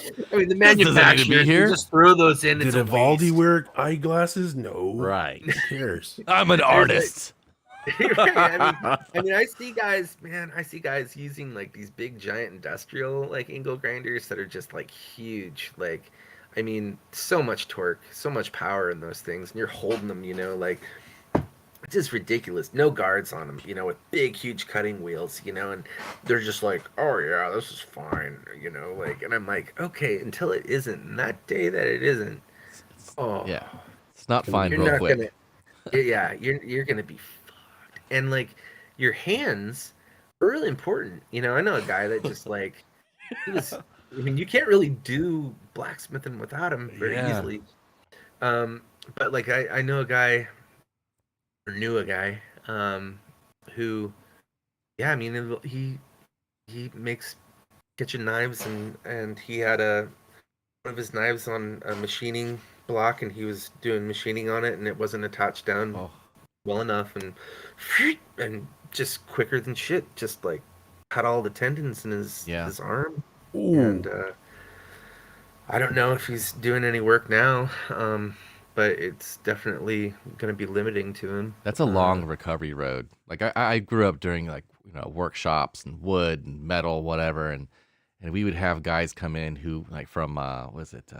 This doesn't need to be manufacturer here. just throw those in. Did It's a Evaldi waste. wear eyeglasses? No. Right. Who cares? I'm an artist. Right. I mean, I see guys, man. I see guys using like these big, giant industrial like angle grinders that are just like huge. Like, I mean, so much torque, so much power in those things, and you're holding them, like it's just ridiculous. No guards on them, with big, huge cutting wheels, and they're just like, oh yeah, this is fine, like, and I'm like, okay, until it isn't. And that day that it isn't, oh, Yeah, it's not fine you're real not quick. gonna, yeah, you're gonna be fucked. And like, your hands are really important. I know a guy that just like, he was. I mean, you can't really do blacksmithing without him very Yeah. easily. But like, I know a guy, or knew a guy, who, yeah, I mean, he makes kitchen knives, and he had one of his knives on a machining block, and he was doing machining on it, and it wasn't attached down Oh, well enough, and just quicker than shit, just like cut all the tendons in his Yeah. his arm. Ooh. And I don't know if he's doing any work now, but it's definitely going to be limiting to him. that's a long recovery road. Like I grew up during like workshops and wood and metal, whatever, and we would have guys come in who like from was it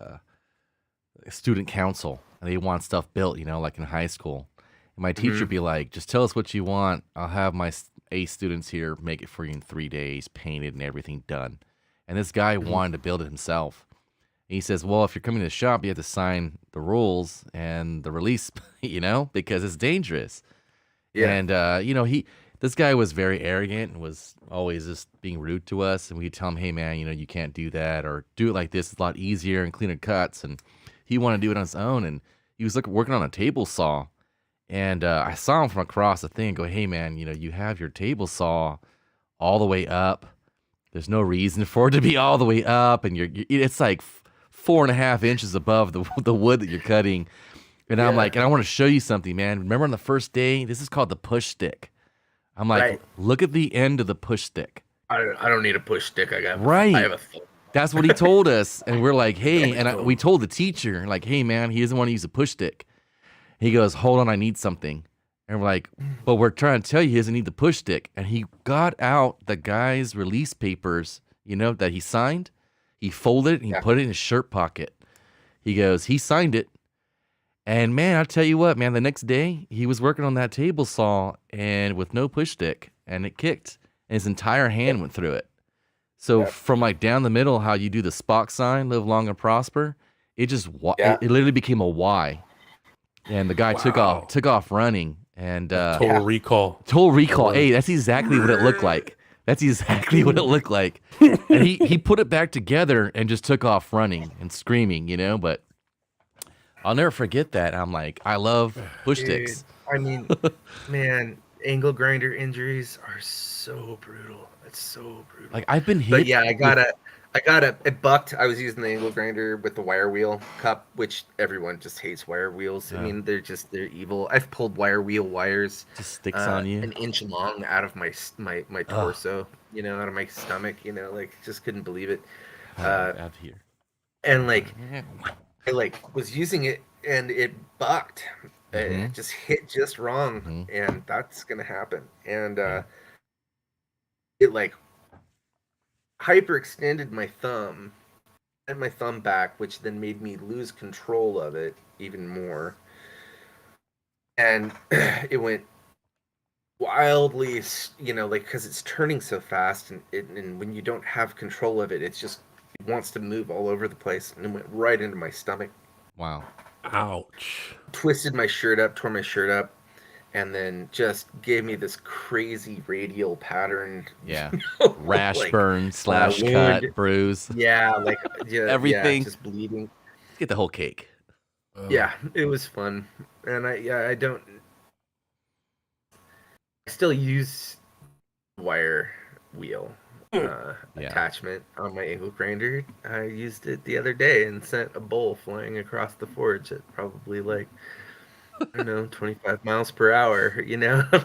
student council, and they want stuff built, like in high school. And my teacher would be like, just tell us what you want. I'll have my A students here make it for you in 3 days, painted and everything done. And this guy wanted to build it himself. And he says, well, if you're coming to the shop, you have to sign the rules and the release, because it's dangerous. Yeah. And, this guy was very arrogant and was always just being rude to us. And we'd tell him, hey, man, you can't do that, or do it like this. It's a lot easier and cleaner cuts. And he wanted to do it on his own. And he was working on a table saw. And I saw him from across the thing and go, hey, man, you have your table saw all the way up. There's no reason for it to be all the way up. And it's like 4.5 inches above the wood that you're cutting. And I'm like, and I want to show you something, man. Remember on the first day, this is called the push stick. I'm like, Right. Look at the end of the push stick. I don't need a push stick. I Right. have a thumb. That's what he told us. And we're like, hey, and we told the teacher, like, hey, man, he doesn't want to use a push stick. He goes, hold on, I need something. And we're like, but we're trying to tell you he doesn't need the push stick. And he got out the guy's release papers, that he signed. He folded it and he put it in his shirt pocket. He goes, he signed it. And man, I'll tell you what, man, the next day he was working on that table saw and with no push stick, and it kicked. And his entire hand went through it. So from like down the middle, how you do the Spock sign, live long and prosper, it just, it literally became a Y. And the guy took off running, and Total recall. Total recall. Hey, that's exactly what it looked like. That's exactly what it looked like. And he put it back together and just took off running and screaming, but I'll never forget that. I'm like, I love push sticks. I mean, man, angle grinder injuries are so brutal. It's so brutal. Like I've been hit. But yeah, it bucked. I was using the angle grinder with the wire wheel cup, which everyone just hates wire wheels. I mean, they're evil. I've pulled wire wheel wires, just sticks on you, 1 inch long out of my torso, out of my stomach, like just couldn't believe it. Out here. And like, I was using it and it bucked. It just hit just wrong, and that's gonna happen. And it like hyperextended my thumb and my thumb back, which then made me lose control of it even more. And it went wildly, because it's turning so fast, and when you don't have control of it, it wants to move all over the place, and it went right into my stomach. Wow. Ouch. Twisted my shirt up, tore my shirt up, and then just gave me this crazy radial pattern. Yeah. Rash, burn, slash, cut, bruise. Yeah, everything. Yeah, just bleeding. Get the whole cake. Yeah, it was fun. And I still use wire wheel attachment on my angle grinder. I used it the other day and sent a bowl flying across the forge at probably 25 miles per hour,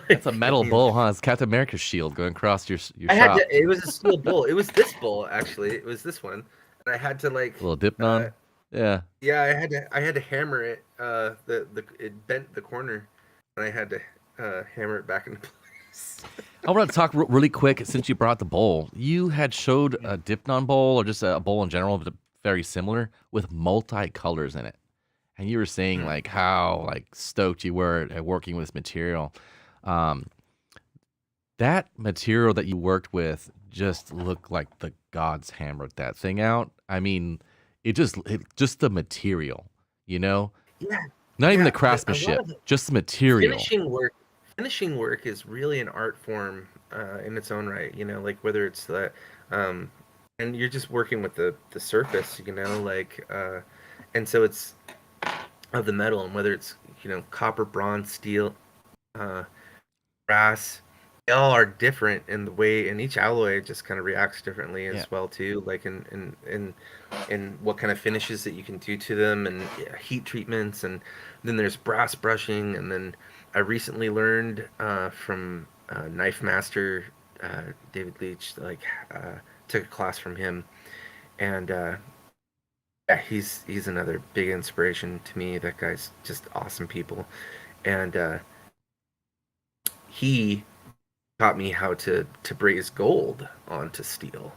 That's a metal bowl, huh? It's Captain America's shield going across your shop. It was a steel bowl. It was this bowl, actually. It was this one. And I had to a little Dipnon. Yeah, I had to hammer it. It bent the corner, and I had to hammer it back into place. I want to talk really quick since you brought the bowl. You had showed a Dipnon bowl or just a bowl in general, but very similar with multi-colors in it. And you were saying like how like stoked you were at working with this material. Um, that material that you worked with just looked like the gods hammered that thing out. I mean, just the material, you know, Yeah, not even yeah. the A lot craftsmanship, of just the material. finishing work is really an art form in its own right. Like whether it's the um, and you're just working with the surface. And so it's of the metal, and whether it's copper, bronze, steel, uh, brass, they all are different in the way, and each alloy just kind of reacts differently Yeah. as well too. Like in what kind of finishes that you can do to them, and heat treatments, and then there's brass brushing, and then I recently learned from knife master David Leach, took a class from him, and yeah, he's another big inspiration to me. That guy's just awesome people, and he taught me how to braze gold onto steel,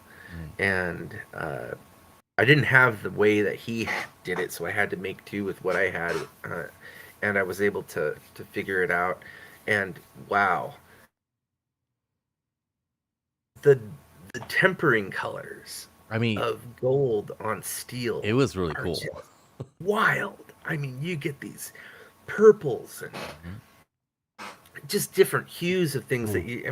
and I didn't have the way that he did it, so I had to make do with what I had, and I was able to figure it out. And wow, the the tempering colors I mean, of gold on steel it was really are cool. just wild. I mean, you get these purples and just different hues of things that you. I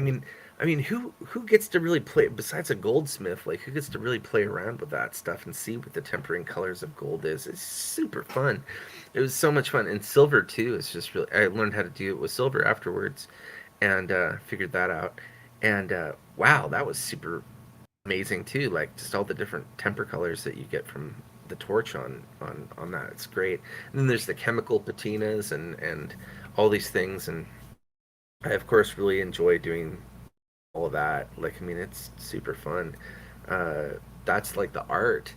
mean, who gets to really play besides a goldsmith? Like, who gets to really play around with that stuff and see what the tempering colors of gold is? It's super fun. It was so much fun, and silver too. It's just really. I learned how to do it with silver afterwards, and figured that out. And wow, that was super amazing too. Like just all the different temper colors that you get from the torch on that. It's great. And then there's the chemical patinas and all these things, and I of course really enjoy doing all of that. Like, I mean, it's super fun. Uh, that's like the art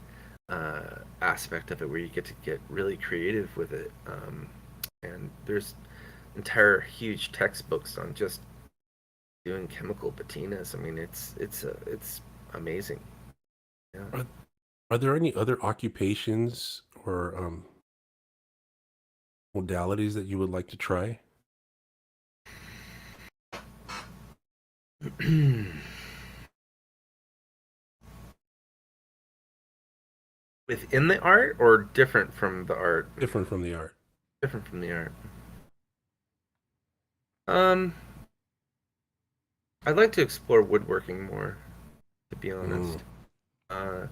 aspect of it, where you get to get really creative with it. And there's entire huge textbooks on just doing chemical patinas. I mean, it's amazing. Yeah. Are there any other occupations or modalities that you would like to try? Within the art or different from the art? Different from the art. Different from the art. Um, I'd like to explore woodworking more, to be honest. Uh,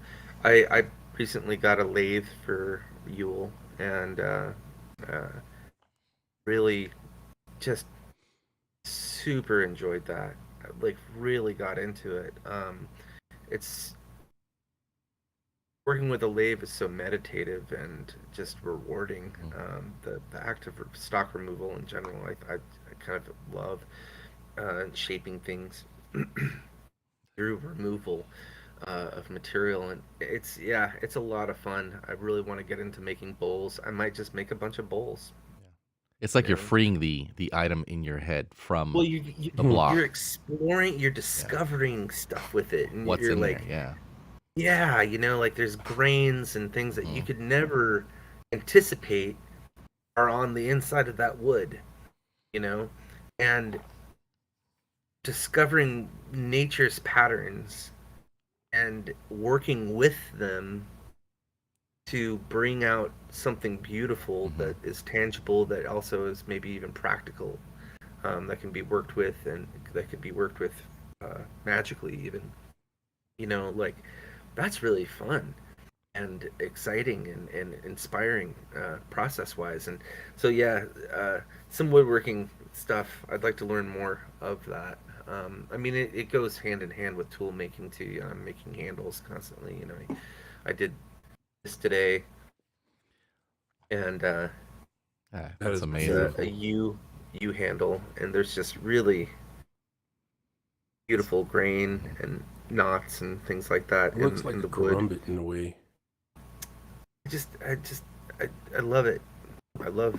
I recently got a lathe for Yule, and uh, really just super enjoyed that. Like really got into it. It's working with a lathe is so meditative and just rewarding. The act of stock removal in general, I kind of love shaping things through removal of material, and it's a lot of fun. I really want to get into making bowls. I might just make a bunch of bowls. It's like you're Yeah. freeing the item in your head from Well, the block. you're exploring, you're discovering stuff with it, and What's you're in like, there? Yeah. yeah, like there's grains and things that you could never anticipate are on the inside of that wood, you know, and discovering nature's patterns and working with them to bring out something beautiful that is tangible, that also is maybe even practical, that can be worked with, and that could be worked with magically even, like that's really fun and exciting and inspiring process wise. And so yeah, some woodworking stuff, I'd like to learn more of that. I mean, it goes hand in hand with tool making too. I'm making handles constantly. I did this today, and Yeah, That that's is amazing. beautiful. a U handle, and there's just really beautiful grain and knots and things like that It looks in like a the wood. karumbit in a way. I just I love it. I love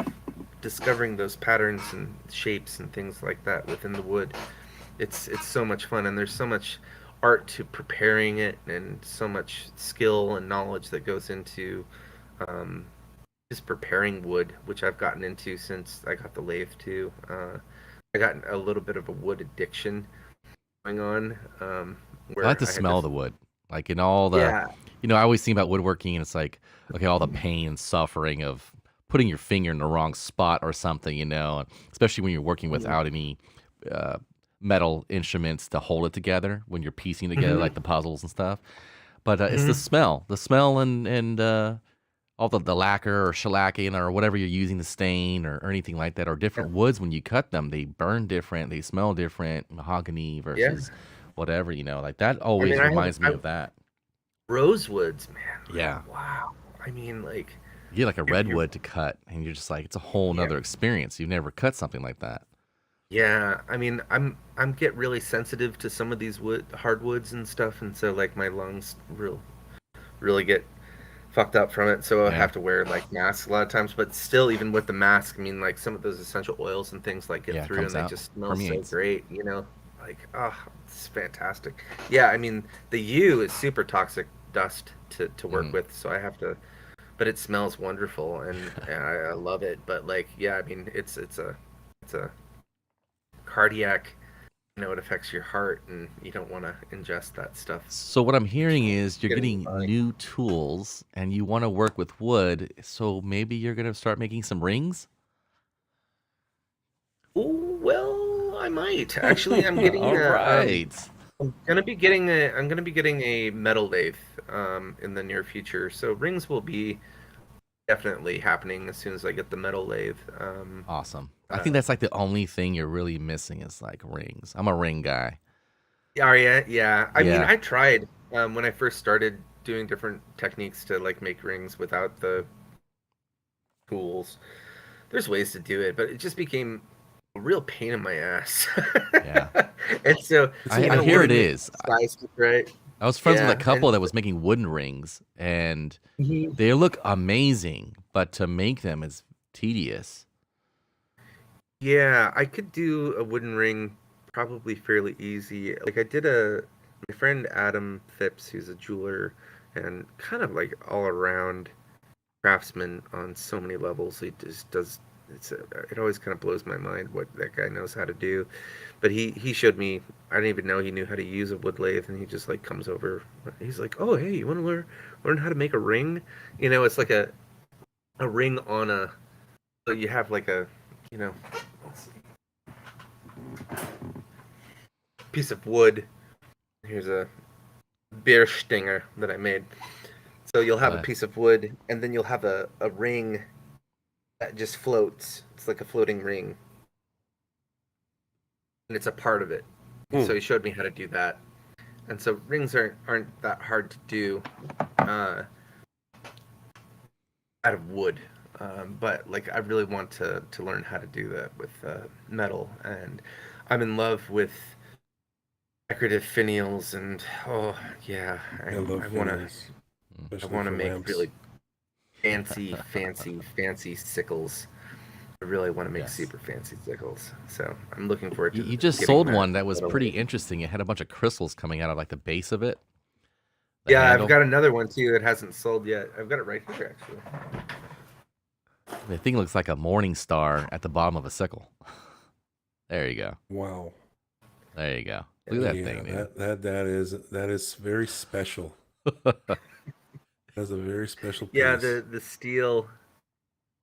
discovering those patterns and shapes and things like that within the wood. It's so much fun, and there's so much art to preparing it, and so much skill and knowledge that goes into um, just preparing wood, which I've gotten into since I got the lathe too. I got a little bit of a wood addiction going on, I like where the I had smell to, of the wood. Like in all the, yeah, I always think about woodworking and it's like, okay, all the pain and suffering of putting your finger in the wrong spot or something, especially when you're working without any uh, metal instruments to hold it together when you're piecing together hmm like the puzzles and stuff. But it's hmm the smell and all the lacquer or shellacking or whatever you're using to stain or anything like that, or yeah, different woods when you cut them, they burn different, they smell different, mahogany yeah. versus whatever, like that I mean, always reminds me I of that. rosewoods, man. Like, Yeah. wow. I mean, like, You get like a you're redwood to cut and you're just like, it's a whole yeah, nother experience. You've never cut something like that. yeah. I mean, I'm get really sensitive to some of these hardwoods and stuff, and so like my lungs really get fucked up from it. So I Yeah. have to wear like masks a lot of times. But still, even with the mask, I mean, like some of those essential oils and things like get Yeah, it through, comes and they out, just smell so permeates. great. Like it's fantastic. Yeah, I mean, the yew is super toxic dust to work Hmm. with, so I have to. But it smells wonderful, and I love it. But like, yeah, I mean, it's a cardiac. It affects your heart, and you don't want to ingest that stuff. So what I'm hearing is you're Get in your getting body. new tools and you want to work with wood. So maybe you're going to start making some rings? Oh well, I might actually. All right. I'm gonna be getting a metal lathe in the near future. So rings will be definitely happening as soon as I get the metal lathe. Awesome. I think Uh, that's like the only thing you're really missing is like rings. I'm a ring guy. yeah, yeah, yeah. I mean, Yeah. I tried when I first started doing different techniques to like make rings without the tools. There's ways to do it, but it just became a real pain in my ass. Yeah. And so, It's a I, lot I of hear it work. getting it is. sized right. I was friends with a Yeah, and couple that was making wooden rings and Mhm. they look amazing, but to make them is tedious. Yeah, I could do a wooden ring probably fairly easy. Like I did my friend Adam Phipps, who's a jeweler and kind of like all around craftsman on so many levels. He just does. It always kind of blows my mind what that guy knows how to do. But he showed me. I didn't even know he knew how to use a wood lathe, and he just like comes over. He's like, "Oh, hey, you want to learn how to make a ring? It's like a ring on a. So you have like a, you know, let's see, piece of wood. Here's a beer stinger that I made. So you'll have a But piece of wood, and then you'll have a ring that just floats. It's like a floating ring, and it's a part of it. Hmm. So he showed me how to do that. And so rings aren't that hard to do uh, out of wood. But like I really want to learn how to do that with metal, and I'm in love with decorative finials, and oh yeah, I love I want to finials, mm, I especially want to for make lamps. really fancy sickles. I really want to make yes. super fancy sickles. So I'm looking forward You to just getting sold that one that was metal pretty lathe. interesting. It had a bunch of crystals coming out of like the base of it, the Yeah, I've handle. got another one too that hasn't sold yet. I've got it right here actually. The thing looks like a morning star at the bottom of a sickle. There you go. Wow. There you go. Look at that Yeah, thing, dude. that is very special. That's a very special Yeah, piece. the steel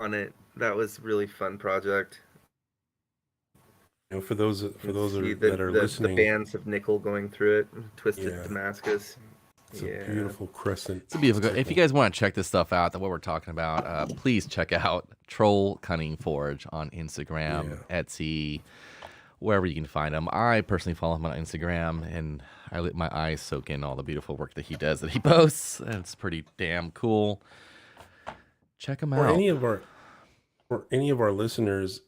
on it, that was really fun project. For those You can see that are the listening, bands of nickel going through it, twisted yeah, Damascus. it's a Yeah. beautiful crescent It's a beautiful. If you sickle. guys want to check this stuff out, that what we're talking about, please check out Troll Cunning Forge on Instagram, Yeah, Etsy, wherever you can find him. I personally follow him on Instagram, and I let my eyes soak in all the beautiful work that he does, that he posts. And it's pretty damn cool. Check him or out. any of our listeners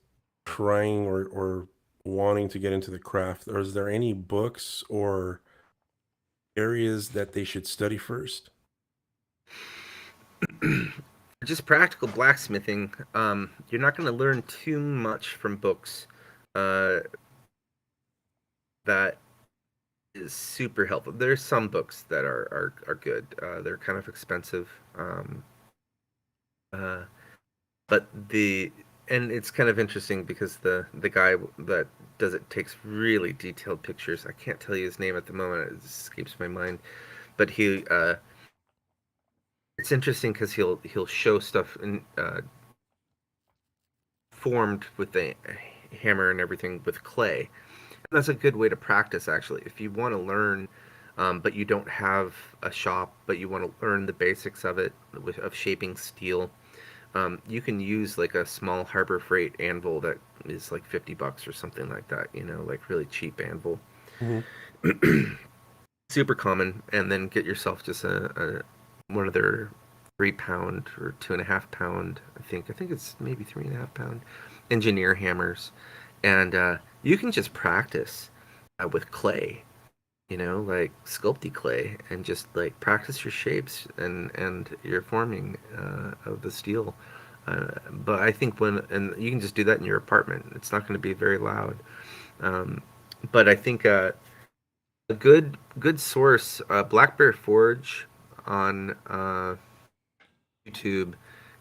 trying or wanting to get into the craft, or is there any books or areas that they should study first? Just practical blacksmithing. You're not going to learn too much from books. That is super helpful. There's some books that are good. They're kind of expensive. Uh, but and it's kind of interesting because the guy that does it takes really detailed pictures. I can't tell you his name at the moment; it escapes my mind. But it's interesting because he'll show stuff in, formed with the hammer and everything with clay. And that's a good way to practice, actually. If you want to learn, but you don't have a shop, but you want to learn the basics of it, of shaping steel. You can use like a small Harbor Freight anvil that is like $50 or something like that, like really cheap anvil. Mm-hmm. Super common, and then get yourself just a one of their 3 pound or 2.5 pound, I think it's maybe 3.5 pound engineer hammers, and you can just practice with clay, like sculpty clay, and just like practice your shapes and your forming of the steel. But I think and you can just do that in your apartment. It's not going to be very loud. Um, but I think a good source, Black Bear Forge on YouTube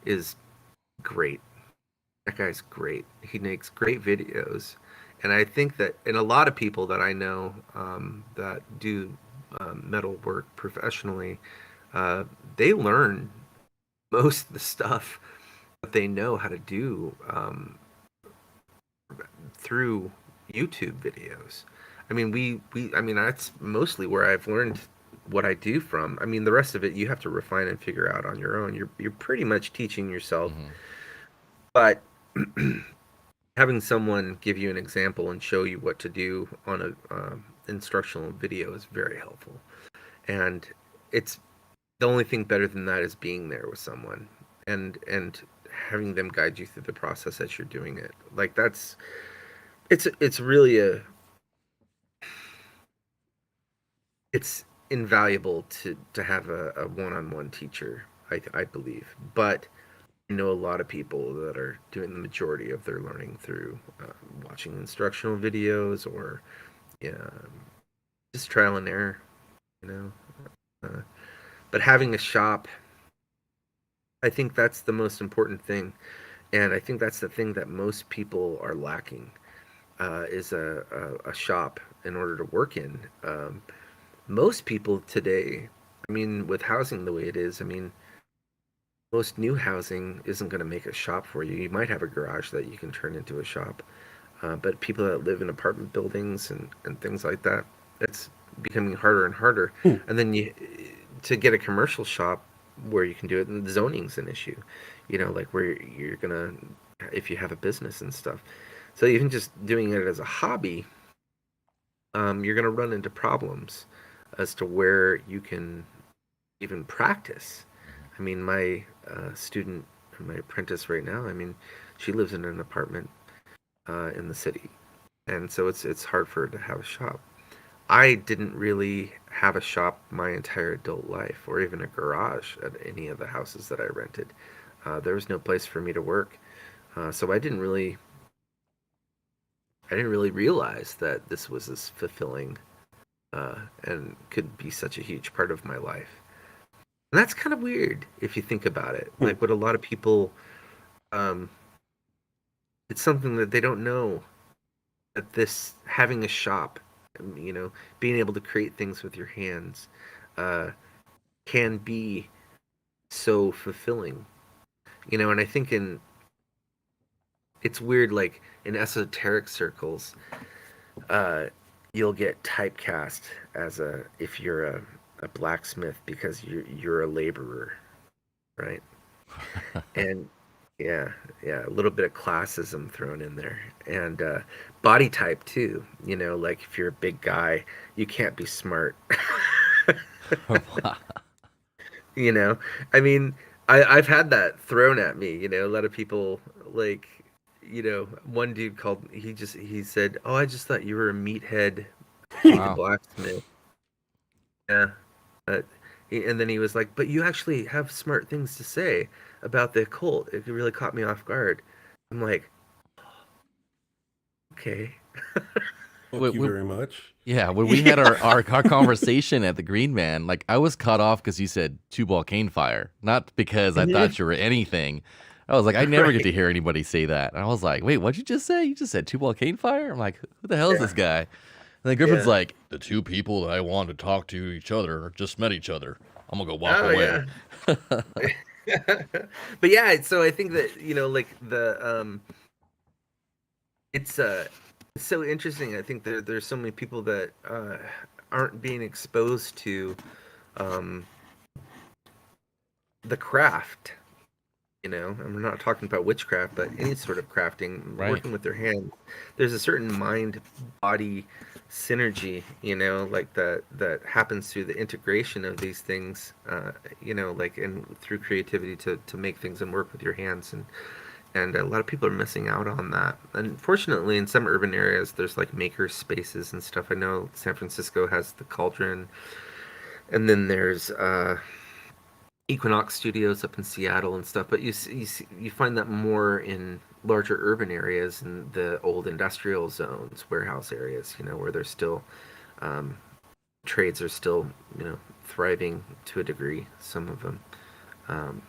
is great. That guy's great. He makes great videos, and I think that, and a lot of people that I know that do metal work professionally, they learn most of the stuff that they know how to do through YouTube videos. I mean, I mean, that's mostly where I've learned what I do from. I mean, the rest of it you have to refine and figure out on your own. You're pretty much teaching yourself, Hmm. but having someone give you an example and show you what to do on a instructional video is very helpful. And it's the only thing better than that is being there with someone and having them guide you through the process as you're doing it. Like it's really it's invaluable to have a one-on-one teacher. I believe, but I know a lot of people that are doing the majority of their learning through watching instructional videos or yeah, just trial and error, you know. Uh, but having a shop, I think that's the most important thing, and I think that's the thing that most people are lacking is a shop in order to work in. Most people today, I mean, with housing the way it is, I mean, most new housing isn't going to make a shop for you. You might have a garage that you can turn into a shop, but people that live in apartment buildings and things like that, it's becoming harder and harder. Hmm. And then to get a commercial shop where you can do it, and the zoning's an issue, like where you're gonna, if you have a business and stuff. So even just doing it as a hobby, you're gonna run into problems as to where you can even practice. I mean, my student, my apprentice right now, I mean, she lives in an apartment in the city, and so it's hard for her to have a shop. I didn't really have a shop my entire adult life, or even a garage at any of the houses that I rented. There was no place for me to work, so I didn't really realize that this was as fulfilling and could be such a huge part of my life. And that's kind of weird if you think about it. Hmm. Like what a lot of people, um, it's something that they don't know, that this having a shop, being able to create things with your hands, uh, can be so fulfilling. And I think it's weird, like in esoteric circles, uh, you'll get typecast as if you're a blacksmith because you're a laborer, right? And yeah, yeah, a little bit of classism thrown in there, and body type too. Like if you're a big guy, you can't be smart. Wow. you know, I mean, I've had that thrown at me. A lot of people like, one dude called. He said, "Oh, I just thought you were a meathead Wow. blacksmith." Yeah, and then he was like, "But you actually have smart things to say." about the occult. It really caught me off guard. I'm like, okay. Thank you When, very much. yeah, when we had our conversation at the Green Man, like I was cut off because you said two-ball cane fire, not because I thought you were anything. I was like, I never get to Right. hear anybody say that. And I was like, wait, what'd you just say? You just said two-ball cane fire? I'm like, who the hell is Yeah. this guy? And then Griffin's Yeah. like, the two people that I want to talk to each other just met each other. I'm gonna go walk Oh away. yeah. But yeah, so I think that like it's so interesting. I think there's so many people that aren't being exposed to um, the craft. And we're not talking about witchcraft, but any sort of crafting, Right. working with their hands. There's a certain mind-body synergy, like that happens through the integration of these things, like and through creativity to make things and work with your hands, and a lot of people are missing out on that. Unfortunately, in some urban areas, there's like maker spaces and stuff. I know San Francisco has the Cauldron, and then there's Equinox Studios up in Seattle and stuff, but you find that more in larger urban areas and the old industrial zones, warehouse areas, where there's still um, trades are still, thriving to a degree. Some of them um,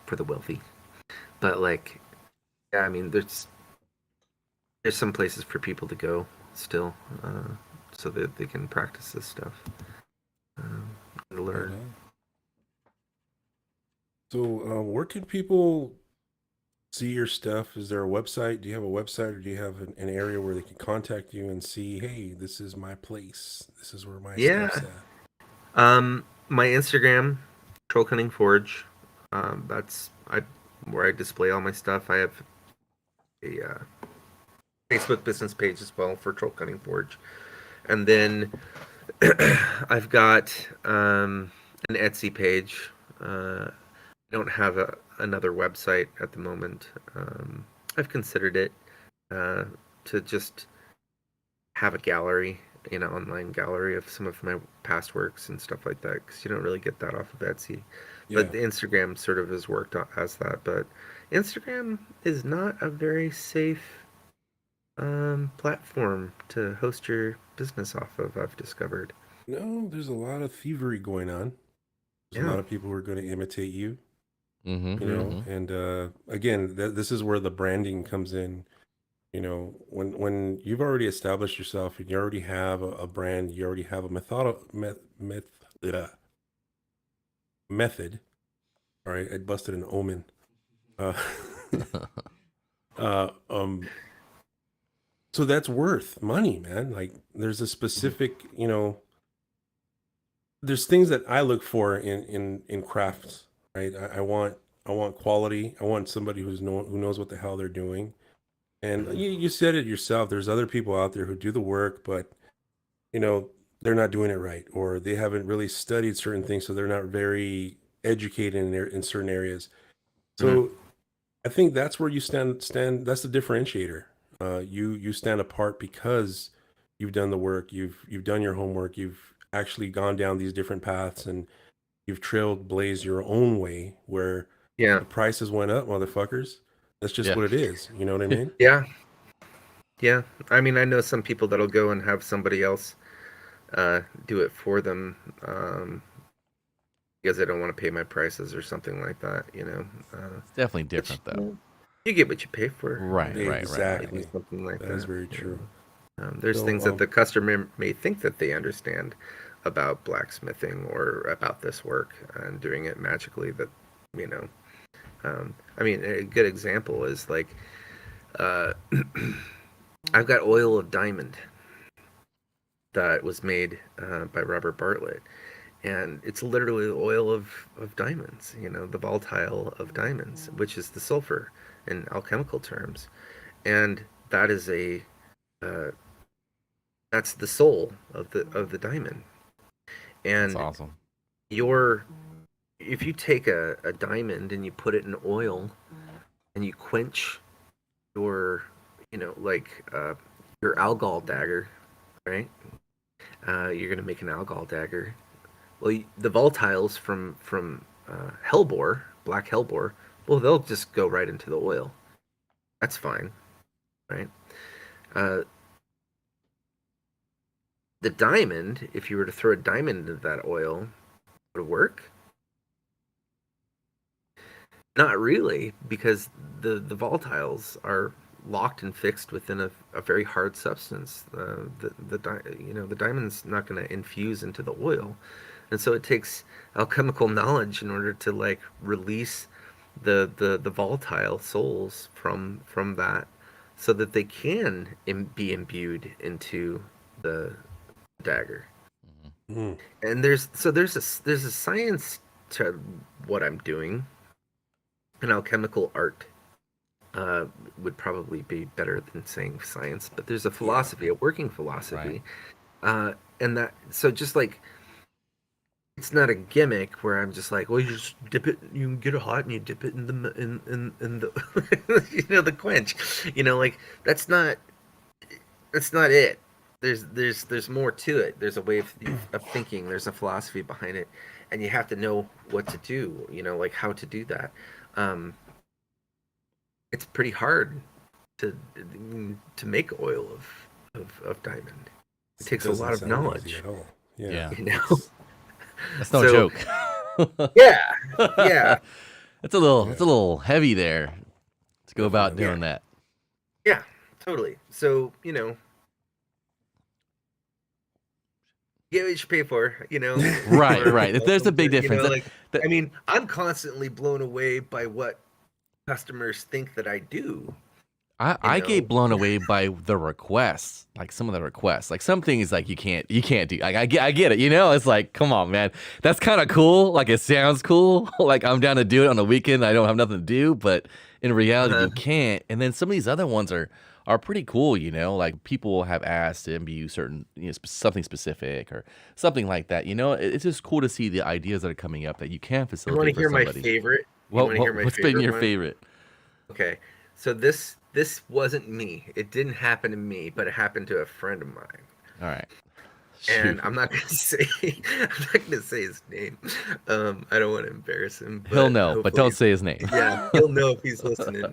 for the wealthy, but like, yeah, I mean, there's some places for people to go still, so that they can practice this stuff and learn. Right on. So, where can people see your stuff? Is there a website? Do you have a website, or do you have an area where they can contact you and see, hey, this is my place. This is where my Yeah. stuff's at. My Instagram, Cunning Forge. That's where I display all my stuff. I have a Facebook business page as well for Cunning Forge, and then I've got an Etsy page. I don't have another website at the moment. I've considered it to just have a gallery, online gallery of some of my past works and stuff like that, because you don't really get that off of Etsy. Yeah. But the Instagram sort of has worked as that. But Instagram is not a very safe platform to host your business off of, I've discovered. No, there's a lot of thievery going on. There's a Yeah. lot of people who are going to imitate you, Mm-hmm. and again, this is where the branding comes in. When you've already established yourself and you already have a brand, you already have a method. All right, I busted an omen. Uh, uh, um, so that's worth money, man. Like there's a specific, there's things that I look for in crafts, right? I want quality. I want somebody who knows what the hell they're doing. And you said it yourself. There's other people out there who do the work, but you know they're not doing it right, or they haven't really studied certain things, so they're not very educated in certain areas. Mhm. So I think that's where you stand. That's the differentiator. You stand apart because you've done the work. You've done your homework. You've actually gone down these different paths, and you've trailblazed your own way. Where Yeah. the prices went up, motherfuckers. That's just Yeah. what it is. You know what I mean? Yeah. Yeah. I mean, I know some people that'll go and have somebody else do it for them because they don't want to pay my prices or something like that. It's definitely different though. You get what you pay for. Right, right, right, Exactly. Maybe something like That that. is very true. There's So, things that the customer may think that they understand about blacksmithing or about this work and doing it magically that, you know. I mean, a good example is like uh, I've got oil of diamond that was made by Robert Bartlett. And it's literally the oil of diamonds, the volatile of diamonds, which is the sulfur in alchemical terms. And that is uh, that's the soul of the diamond. That's And awesome. if you take a diamond and you put it in oil and you quench your, your algol dagger, right? You're gonna make an algol dagger. Well, the volatiles from Hellbore black hellebore, well, they'll just go right into the oil. That's fine, right? The diamond, if you were to throw a diamond into that oil, would it work? Not really, because the volatiles are locked and fixed within a very hard substance. The diamond's not going to infuse into the oil, and so it takes alchemical knowledge in order to like release the volatile souls from that, so that they can be imbued into the dagger. Mm. And there's a science to what I'm doing. An alchemical art would probably be better than saying science, but there's a philosophy, a working philosophy, and that, so just like, it's not a gimmick where I'm just like, well, you just dip it, you get it hot and you dip it in the the quench, like that's not it. There's more to it. There's a way of thinking. There's a philosophy behind it, and you have to know what to do. Like how to do that. It's pretty hard to make oil of diamond. It takes a lot of knowledge. At all. Yeah. That's no joke. Yeah. It's a little heavy there to go about doing that. Yeah, totally. So, get what you pay for, Right. There's a big difference. I'm constantly blown away by what customers think that I do. I get blown away by the requests, like some of the requests, like some things like you can't do. Like I get it, It's like, come on, man, that's kind of cool. Like it sounds cool. Like I'm down to do it on the weekend. I don't have nothing to do, but in reality, you can't. And then some of these other ones are pretty cool, Like people have asked to imbue certain, something specific or something like that. It's just cool to see the ideas that are coming up that you can facilitate. You want to hear somebody. my favorite? What's been your favorite? Okay, so this wasn't me. It didn't happen to me, but it happened to a friend of mine. All right. And I'm not gonna say his name. I don't want to embarrass him. He'll know, but don't say his name. Yeah, he'll know if he's listening.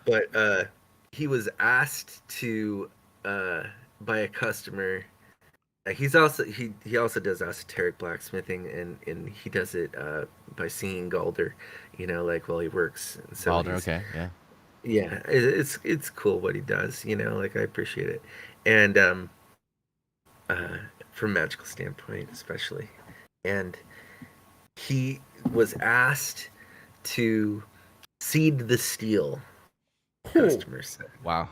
But he was asked to by a customer. He also does esoteric blacksmithing, and he does it by singing Galder, like while he works. And so Galder, okay, yeah. Yeah, it's cool what he does, like I appreciate it, and from a magical standpoint especially, and he was asked to seed the steel. Customer said, "Wow,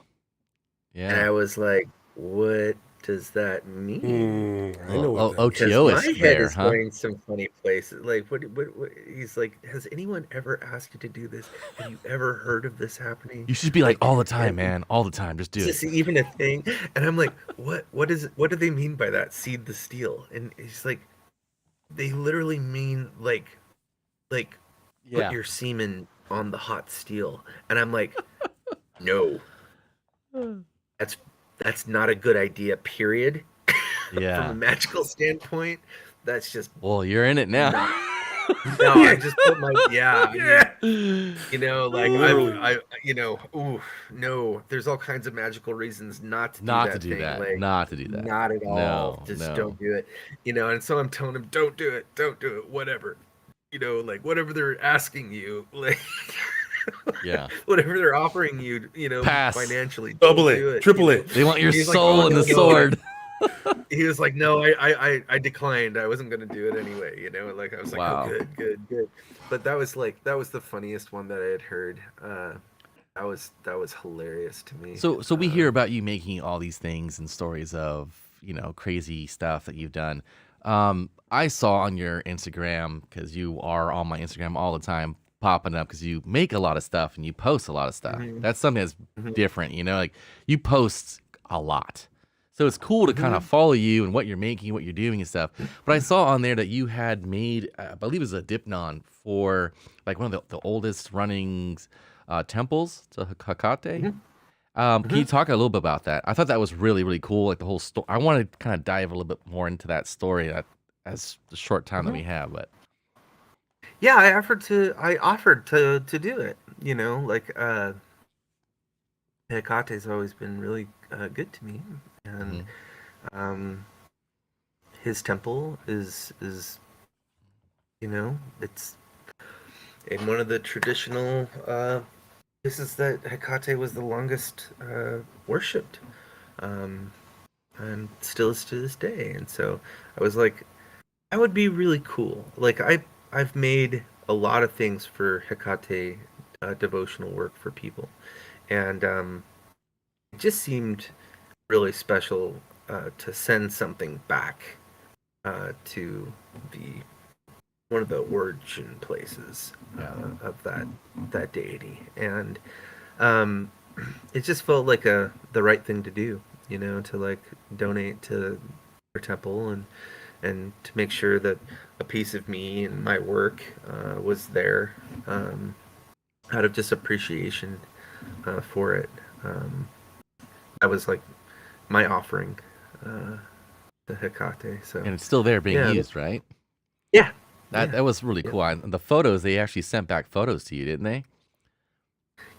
yeah." And I was like, "What does that mean?" I know what OTO is my head there, is huh? going some funny places. Like, what? He's like, has anyone ever asked you to do this? Have you ever heard of this happening? You should be like all the time, man, all the time. Just do it. Is this even a thing? And I'm like, what? What do they mean by that? Seed the steel? And he's like, they literally mean like put your semen on the hot steel. And I'm like, no, that's not a good idea, period. Yeah. From a magical standpoint, that's just, well, you're in it now. no, I just put my no, there's all kinds of magical reasons not to do that. Like, not to do that. Not at all. No, just don't do it. And so I'm telling him, don't do it, whatever. Like whatever they're asking you, like yeah, whatever they're offering you, pass. Financially, double it, triple it. They want your He's soul like, in the sword. He was like, no, I declined. I wasn't gonna do it anyway. Like I was like, wow. Oh, good. But that was the funniest one that I had heard. That was hilarious to me. So we hear about you making all these things and stories of crazy stuff that you've done. I saw on your Instagram, because you are on my Instagram all the time, popping up because you make a lot of stuff and you post a lot of stuff. Mm-hmm. That's something that's different, like you post a lot. So it's cool to kind of follow you and what you're making, what you're doing and stuff. But I saw on there that you had made, I believe it was a Dipnon for like one of the oldest running temples to Hecate. Can you talk a little bit about that? I thought that was really, really cool. Like the whole story. I want to kind of dive a little bit more into that story as the short time that we have. But Yeah, I offered to do it. You know, like Hekate's always been really good to me, and Hmm. um, his temple is it's in one of the traditional places that Hekate was the longest worshipped, um, and still is to this day. And so I was like, that would be really cool. Like I've made a lot of things for Hekate devotional work for people, and it just seemed really special to send something back to the one of the origin places Yeah. of that deity, and um, it just felt like the right thing to do, to like donate to their temple and to make sure that a piece of me and my work was there um, out of just appreciation for it. Um, that was like my offering uh, to Hecate. So And it's still there being yeah, used, right? yeah, That yeah, that was really yeah. cool. The photos, they actually sent back photos to you, didn't they?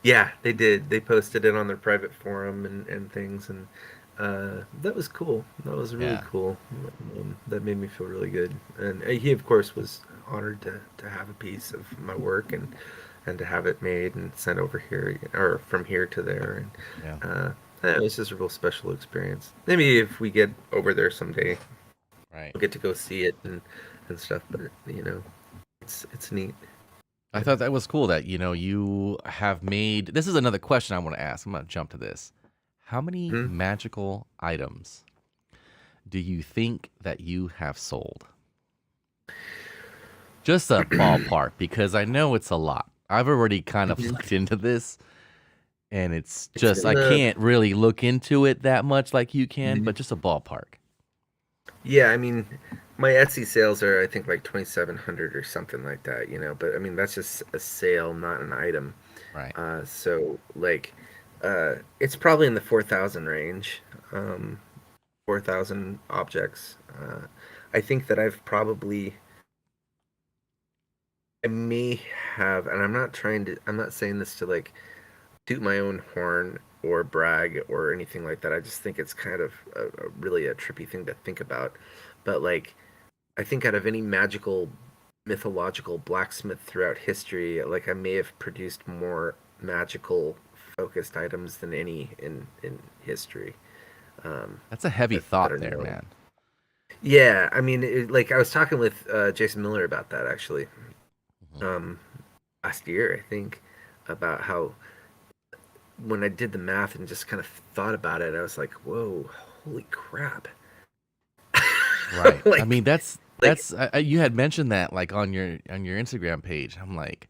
Yeah, they did. They posted it on their private forum and things, and that was cool. That was really Yeah. cool. That made me feel really good. And he, of course, was honored to have a piece of my work and to have it made and sent over here or from here to there. Yeah. And it was just a real special experience. Maybe if we get over there someday, Right. we'll get to go see it and stuff. But it's neat. I thought that was cool that, you have made. This is another question I want to ask. I'm going to jump to this. How many Mhm. magical items do you think that you have sold? Just a ballpark, because I know it's a lot. I've already kind of Mhm. looked into this, and it's It's just, in I the can't really look into it that much like you can, Mhm. but just a ballpark. Yeah, I mean, my Etsy sales are I think like 2,700 or something like that, But I mean, that's just a sale, not an item. Right. So like, it's probably in the 4,000 range, 4,000 objects. I think that I may have, and I'm not saying this to like toot my own horn or brag or anything like that. I just think it's kind of really a trippy thing to think about. But like, I think out of any magical, mythological blacksmith throughout history, like I may have produced more magical focused items than any in history. Um, That's a heavy that thought are there, known. man. Yeah, I mean, like I was talking with Jason Miller about that actually Mhm. um, last year, I think, about how when I did the math and just kind of thought about it, I was like, "Whoa, holy crap!" Right. I like, mean, that's like, that's you had mentioned that like on your Instagram page. I'm like,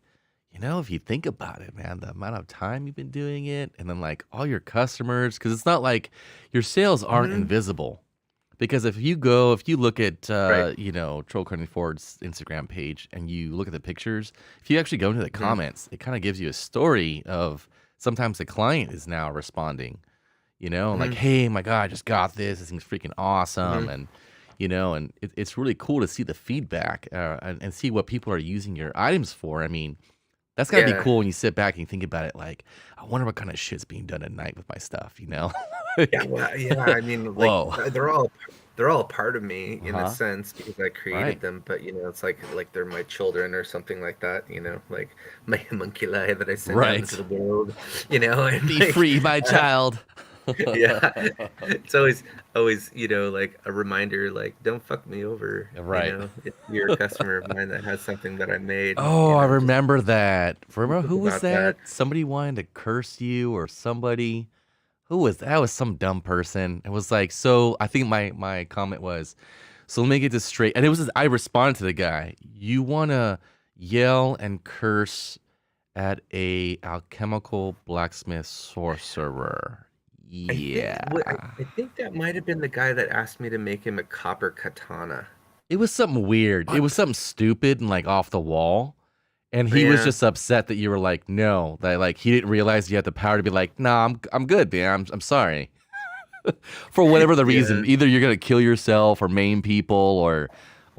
if you think about it, man, the amount of time you've been doing it, and then like all your customers, because it's not like your sales aren't mhm, invisible. Because if you look at right, Troll Cunning Forge's Instagram page and you look at the pictures, if you actually go into the mhm, comments, it kind of gives you a story of sometimes the client is now responding, and like, mhm, hey, my God, I just got this. This thing's freaking awesome. mhm. And it's really cool to see the feedback and see what people are using your items for. I mean, that's got to be Yeah, cool when you sit back and you think about it. Like, I wonder what kind of shit's being done at night with my stuff. yeah, Like, well, yeah. I mean, like whoa. they're all a part of me in a Uh-huh. sense because I created Right. them. But it's like they're my children or something like that. Like my homunculi that I send out into Right. the world. And Be like free, my child. yeah, it's always like a reminder, like don't fuck me over. Right. If you're a customer of mine that has something that I made, Oh, I just remember that. Remember think who was about that. that? Somebody wanted to curse you or somebody. Who was that? Was some dumb person. It was like, so I think my comment was, so let me get this straight. And it was I responded to the guy. You wanna yell and curse at a alchemical blacksmith sorcerer. Yeah. I think that might have been the guy that asked me to make him a copper katana. It was something weird. It was What? something stupid and like off the wall. And he was Yeah, just upset that you were like, no, that like he didn't realize you had the power to be like, nah, I'm good, man. I'm sorry. For whatever the yeah. reason. Either you're gonna kill yourself or maim people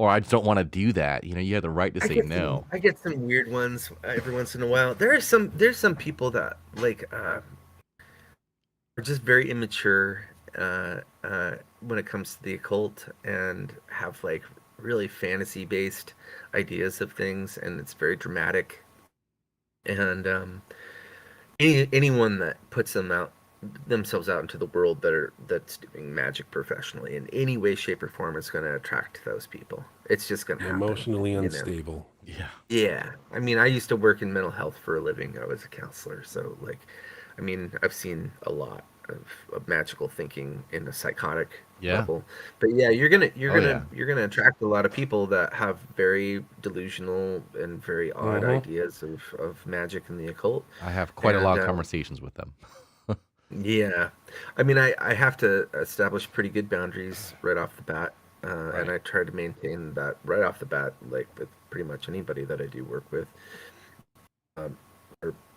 or I just don't want to do that. You have the right to say no. I get some weird ones every once in a while. There's some people that like are just very immature when it comes to the occult and have like really fantasy based ideas of things, and it's very dramatic. And anyone that puts themselves out into the world that's doing magic professionally in any way, shape, or form is going to attract those people. It's just going to happen. Emotionally unstable. Yeah. Yeah. I mean, I used to work in mental health for a living. I was a counselor, so like, I mean, I've seen a lot of magical thinking in a psychotic level. But yeah, you're gonna attract a lot of people that have very delusional and very odd ideas of magic and the occult. I have quite a lot of conversations with them. Yeah, I mean, I have to establish pretty good boundaries right off the bat, and I try to maintain that right off the bat, like with pretty much anybody that I do work with, or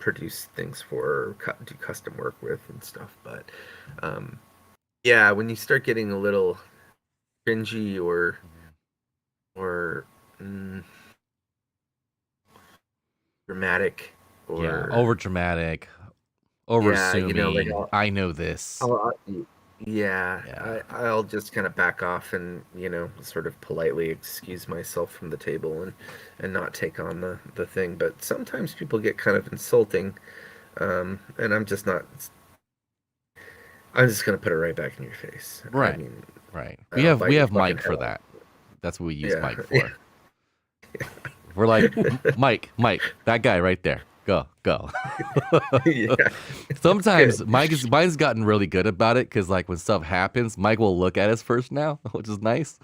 produce things for, or do custom work with and stuff. But yeah, when you start getting a little cringy or dramatic, or over dramatic. Over assuming, like I know this. I'll just kind of back off and sort of politely excuse myself from the table and not take on the thing. But sometimes people get kind of insulting, and I'm just gonna put it right back in your face. Right. I mean, right. We have Mike for that. That's what we use Mike for. Yeah. We're like, Mike, that guy right there. Go. Yeah. Sometimes Mike's gotten really good about it, because like when stuff happens, Mike will look at us first now, which is nice.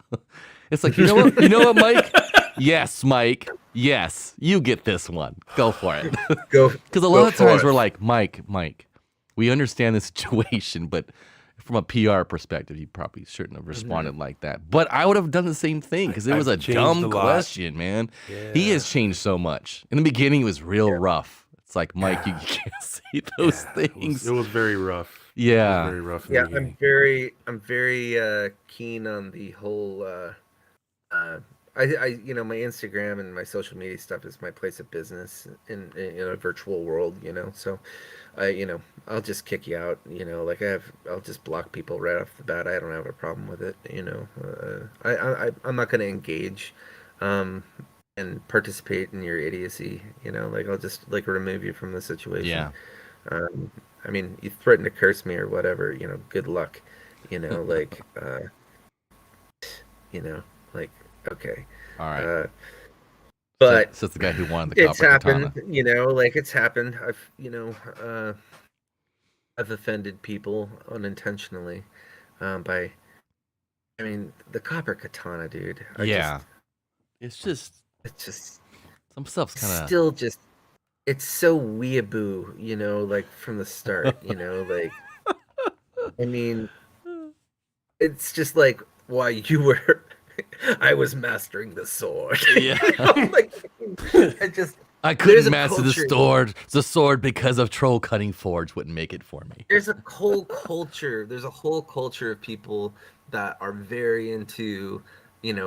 It's like, you know what, Mike? Yes, Mike. Yes, you get this one. Go for it. Because a lot of times we're like, Mike, we understand the situation, but from a PR perspective, you probably shouldn't have responded like that. But I would have done the same thing, because it was a dumb question, man. Yeah. He has changed so much. In the beginning, it was real rough. It's like, Mike, you can't say those things. It was very rough. Yeah. Very rough. Yeah, I'm very keen on the whole. My Instagram and my social media stuff is my place of business in a virtual world. So I'll just kick you out. I'll just block people right off the bat. I don't have a problem with it. I'm not going to engage and participate in your idiocy. I'll just remove you from the situation. Yeah. I mean, you threaten to curse me or whatever. Good luck. Okay. All right. But so it's the guy who wanted the it's happened, katana. It's happened. I've offended people unintentionally by, the copper katana, dude. It's just some stuff's kind of still just, it's so weeaboo, from the start, it's just like, why you were. I was mastering the sword. Yeah. I couldn't master the sword because of Troll Cunning Forge wouldn't make it for me. There's a whole culture. There's a whole culture of people that are very into,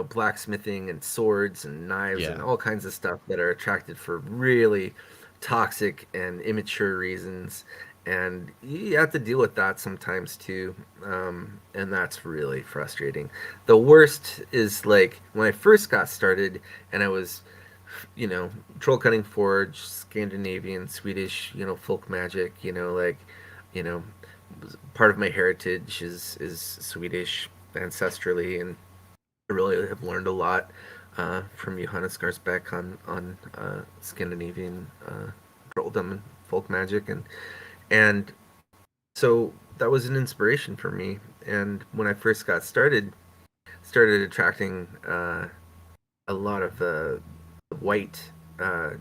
blacksmithing and swords and knives and all kinds of stuff that are attracted for really toxic and immature reasons. And you have to deal with that sometimes too, and that's really frustrating. The worst is like when I first got started, and I was, Troll Cunning Forge, Scandinavian, Swedish, folk magic. Part of my heritage is Swedish ancestrally, and I really have learned a lot from Johannes Garsbeck on Scandinavian trolldom and folk magic, and so that was an inspiration for me. And when I first got started attracting a lot of the white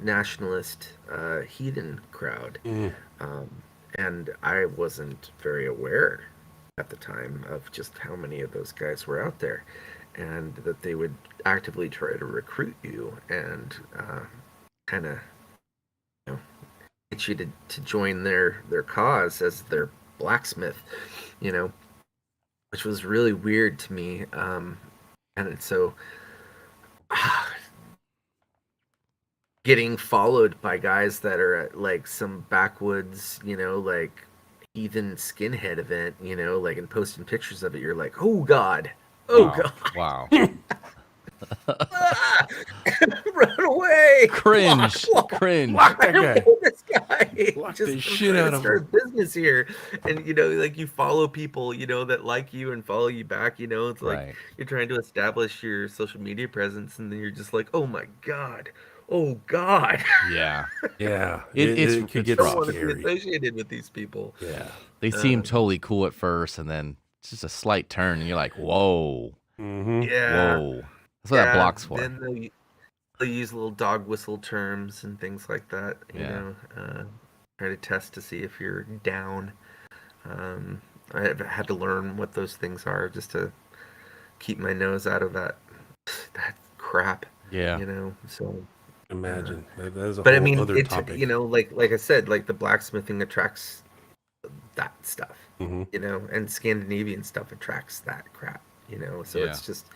nationalist heathen crowd. And I wasn't very aware at the time of just how many of those guys were out there, and that they would actively try to recruit you and kind of get you to join their cause as their blacksmith, which was really weird to me. And so getting followed by guys that are at like some backwoods, like heathen skinhead event, like and posting pictures of it. You're like, oh God, oh Wow. God. Wow. Ah! Run away! Cringe. Block, Cringe. block, that I guy. don't know this guy. Block Just the I'm shit trying out to of start him. a business here, and like you follow people, that like you and follow you back. It's like Right. you're trying to establish your social media presence, and then you're just like, oh my God, oh God. Yeah. Yeah, It's it could it's get I don't want to be scary. associated with these people. Yeah. They seem Um, totally cool at first, and then it's just a slight turn, and you're like, whoa, Mm-hmm. yeah, whoa. That's what that yeah. block's for. Then they'll use little dog whistle terms and things like that. Yeah. Try to test to see if you're down. Um, I've had to learn what those things are just to keep my nose out of that crap. Yeah. So. Imagine that is a But I whole mean, other it's topic. like I said, like the blacksmithing attracts that stuff, Mm-hmm. and Scandinavian stuff attracts that crap, So Yeah. it's just,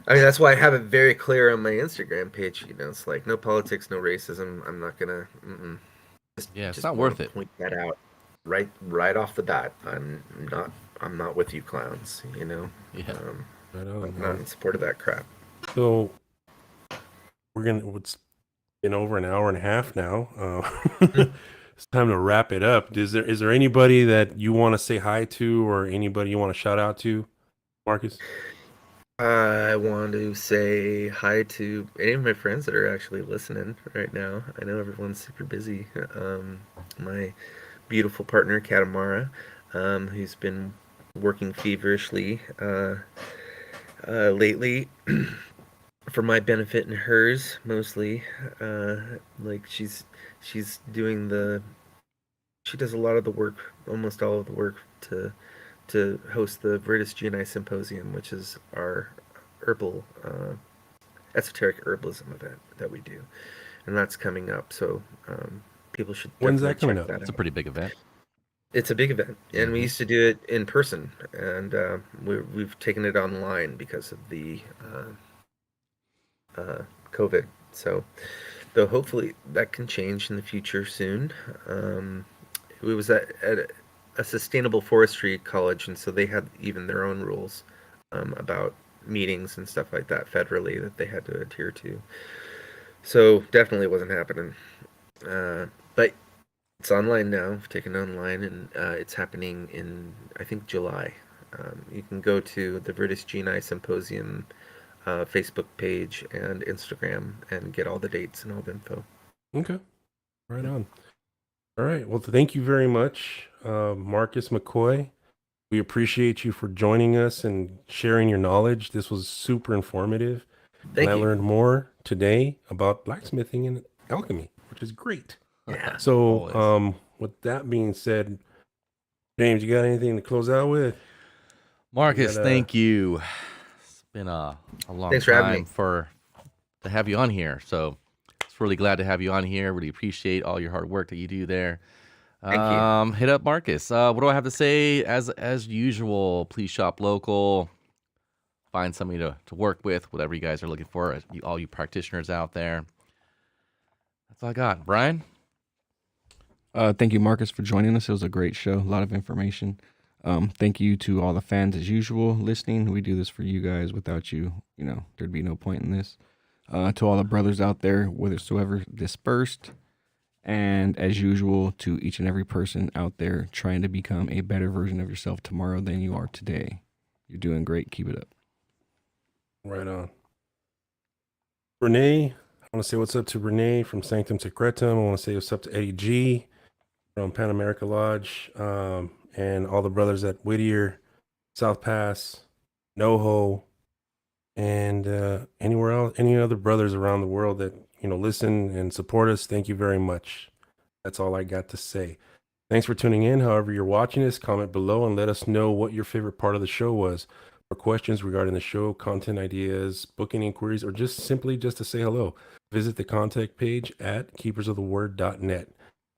I mean, that's why I have it very clear on my Instagram page. It's like no politics, no racism. I'm not gonna. Yeah, it's Just not wanna worth it. Point that out right off the bat. I'm not with you clowns. Yeah. Right on, I'm not in support of that crap. So it's been over an hour and a half now. It's time to wrap it up. Is there anybody that you want to say hi to, or anybody you want to shout out to, Marcus? I want to say hi to any of my friends that are actually listening right now. I know everyone's super busy. My beautiful partner, Katamara, who's been working feverishly lately for my benefit and hers mostly. Like she's doing she does a lot of the work, almost all of the work to host the Veritas Genii Symposium, which is our herbal, esoteric herbalism event that we do, and that's coming up. So people should When's definitely that coming check up? that It's a out. pretty big event. It's a big event, and we Mhm. used to do it in person, and we've taken it online because of the COVID. So, though hopefully that can change in the future soon. It was at a sustainable forestry college, and so they had even their own rules about meetings and stuff like that federally that they had to adhere to. So definitely wasn't happening. But it's online now. I've taken it online, and it's happening in I think July. You can go to the British Genii Symposium Facebook page and Instagram and get all the dates and all the info. Okay, right on. All right. Well, thank you very much, Marcus Mcoy. We appreciate you for joining us and sharing your knowledge. This was super informative. Thank and I you. learned more today about blacksmithing and alchemy, which is great. Yeah. So, Always. with that being said, James, you got anything to close out with? Marcus, gotta- thank you. It's been a long Thanks for having time me. to have you on here. So it's really glad to have you on here. Really appreciate all your hard work that you do there. Thank you. Hit up Marcus. What do I have to say? As usual, please shop local. Find somebody to work with, whatever you guys are looking for. All you practitioners out there. That's all I got. Brian? Thank you, Marcus, for joining us. It was a great show, a lot of information. Thank you to all the fans as usual listening. We do this for you guys. Without you, there'd be no point in this. To all the brothers out there, whithersoever dispersed, and as usual, to each and every person out there trying to become a better version of yourself tomorrow than you are today. You're doing great. Keep it up. Right on. Renee, I want to say what's up to Renee from Sanctum Secretum. I want to say what's up to Eddie G from Pan America Lodge, and all the brothers at Whittier, South Pass, NoHo, and anywhere else, any other brothers around the world that listen and support us. Thank you very much. That's all I got to say. Thanks for tuning in. However you're watching this, comment below and let us know what your favorite part of the show was. For questions regarding the show, content ideas, booking inquiries, or just simply to say hello, visit the contact page at keepersoftheword.net.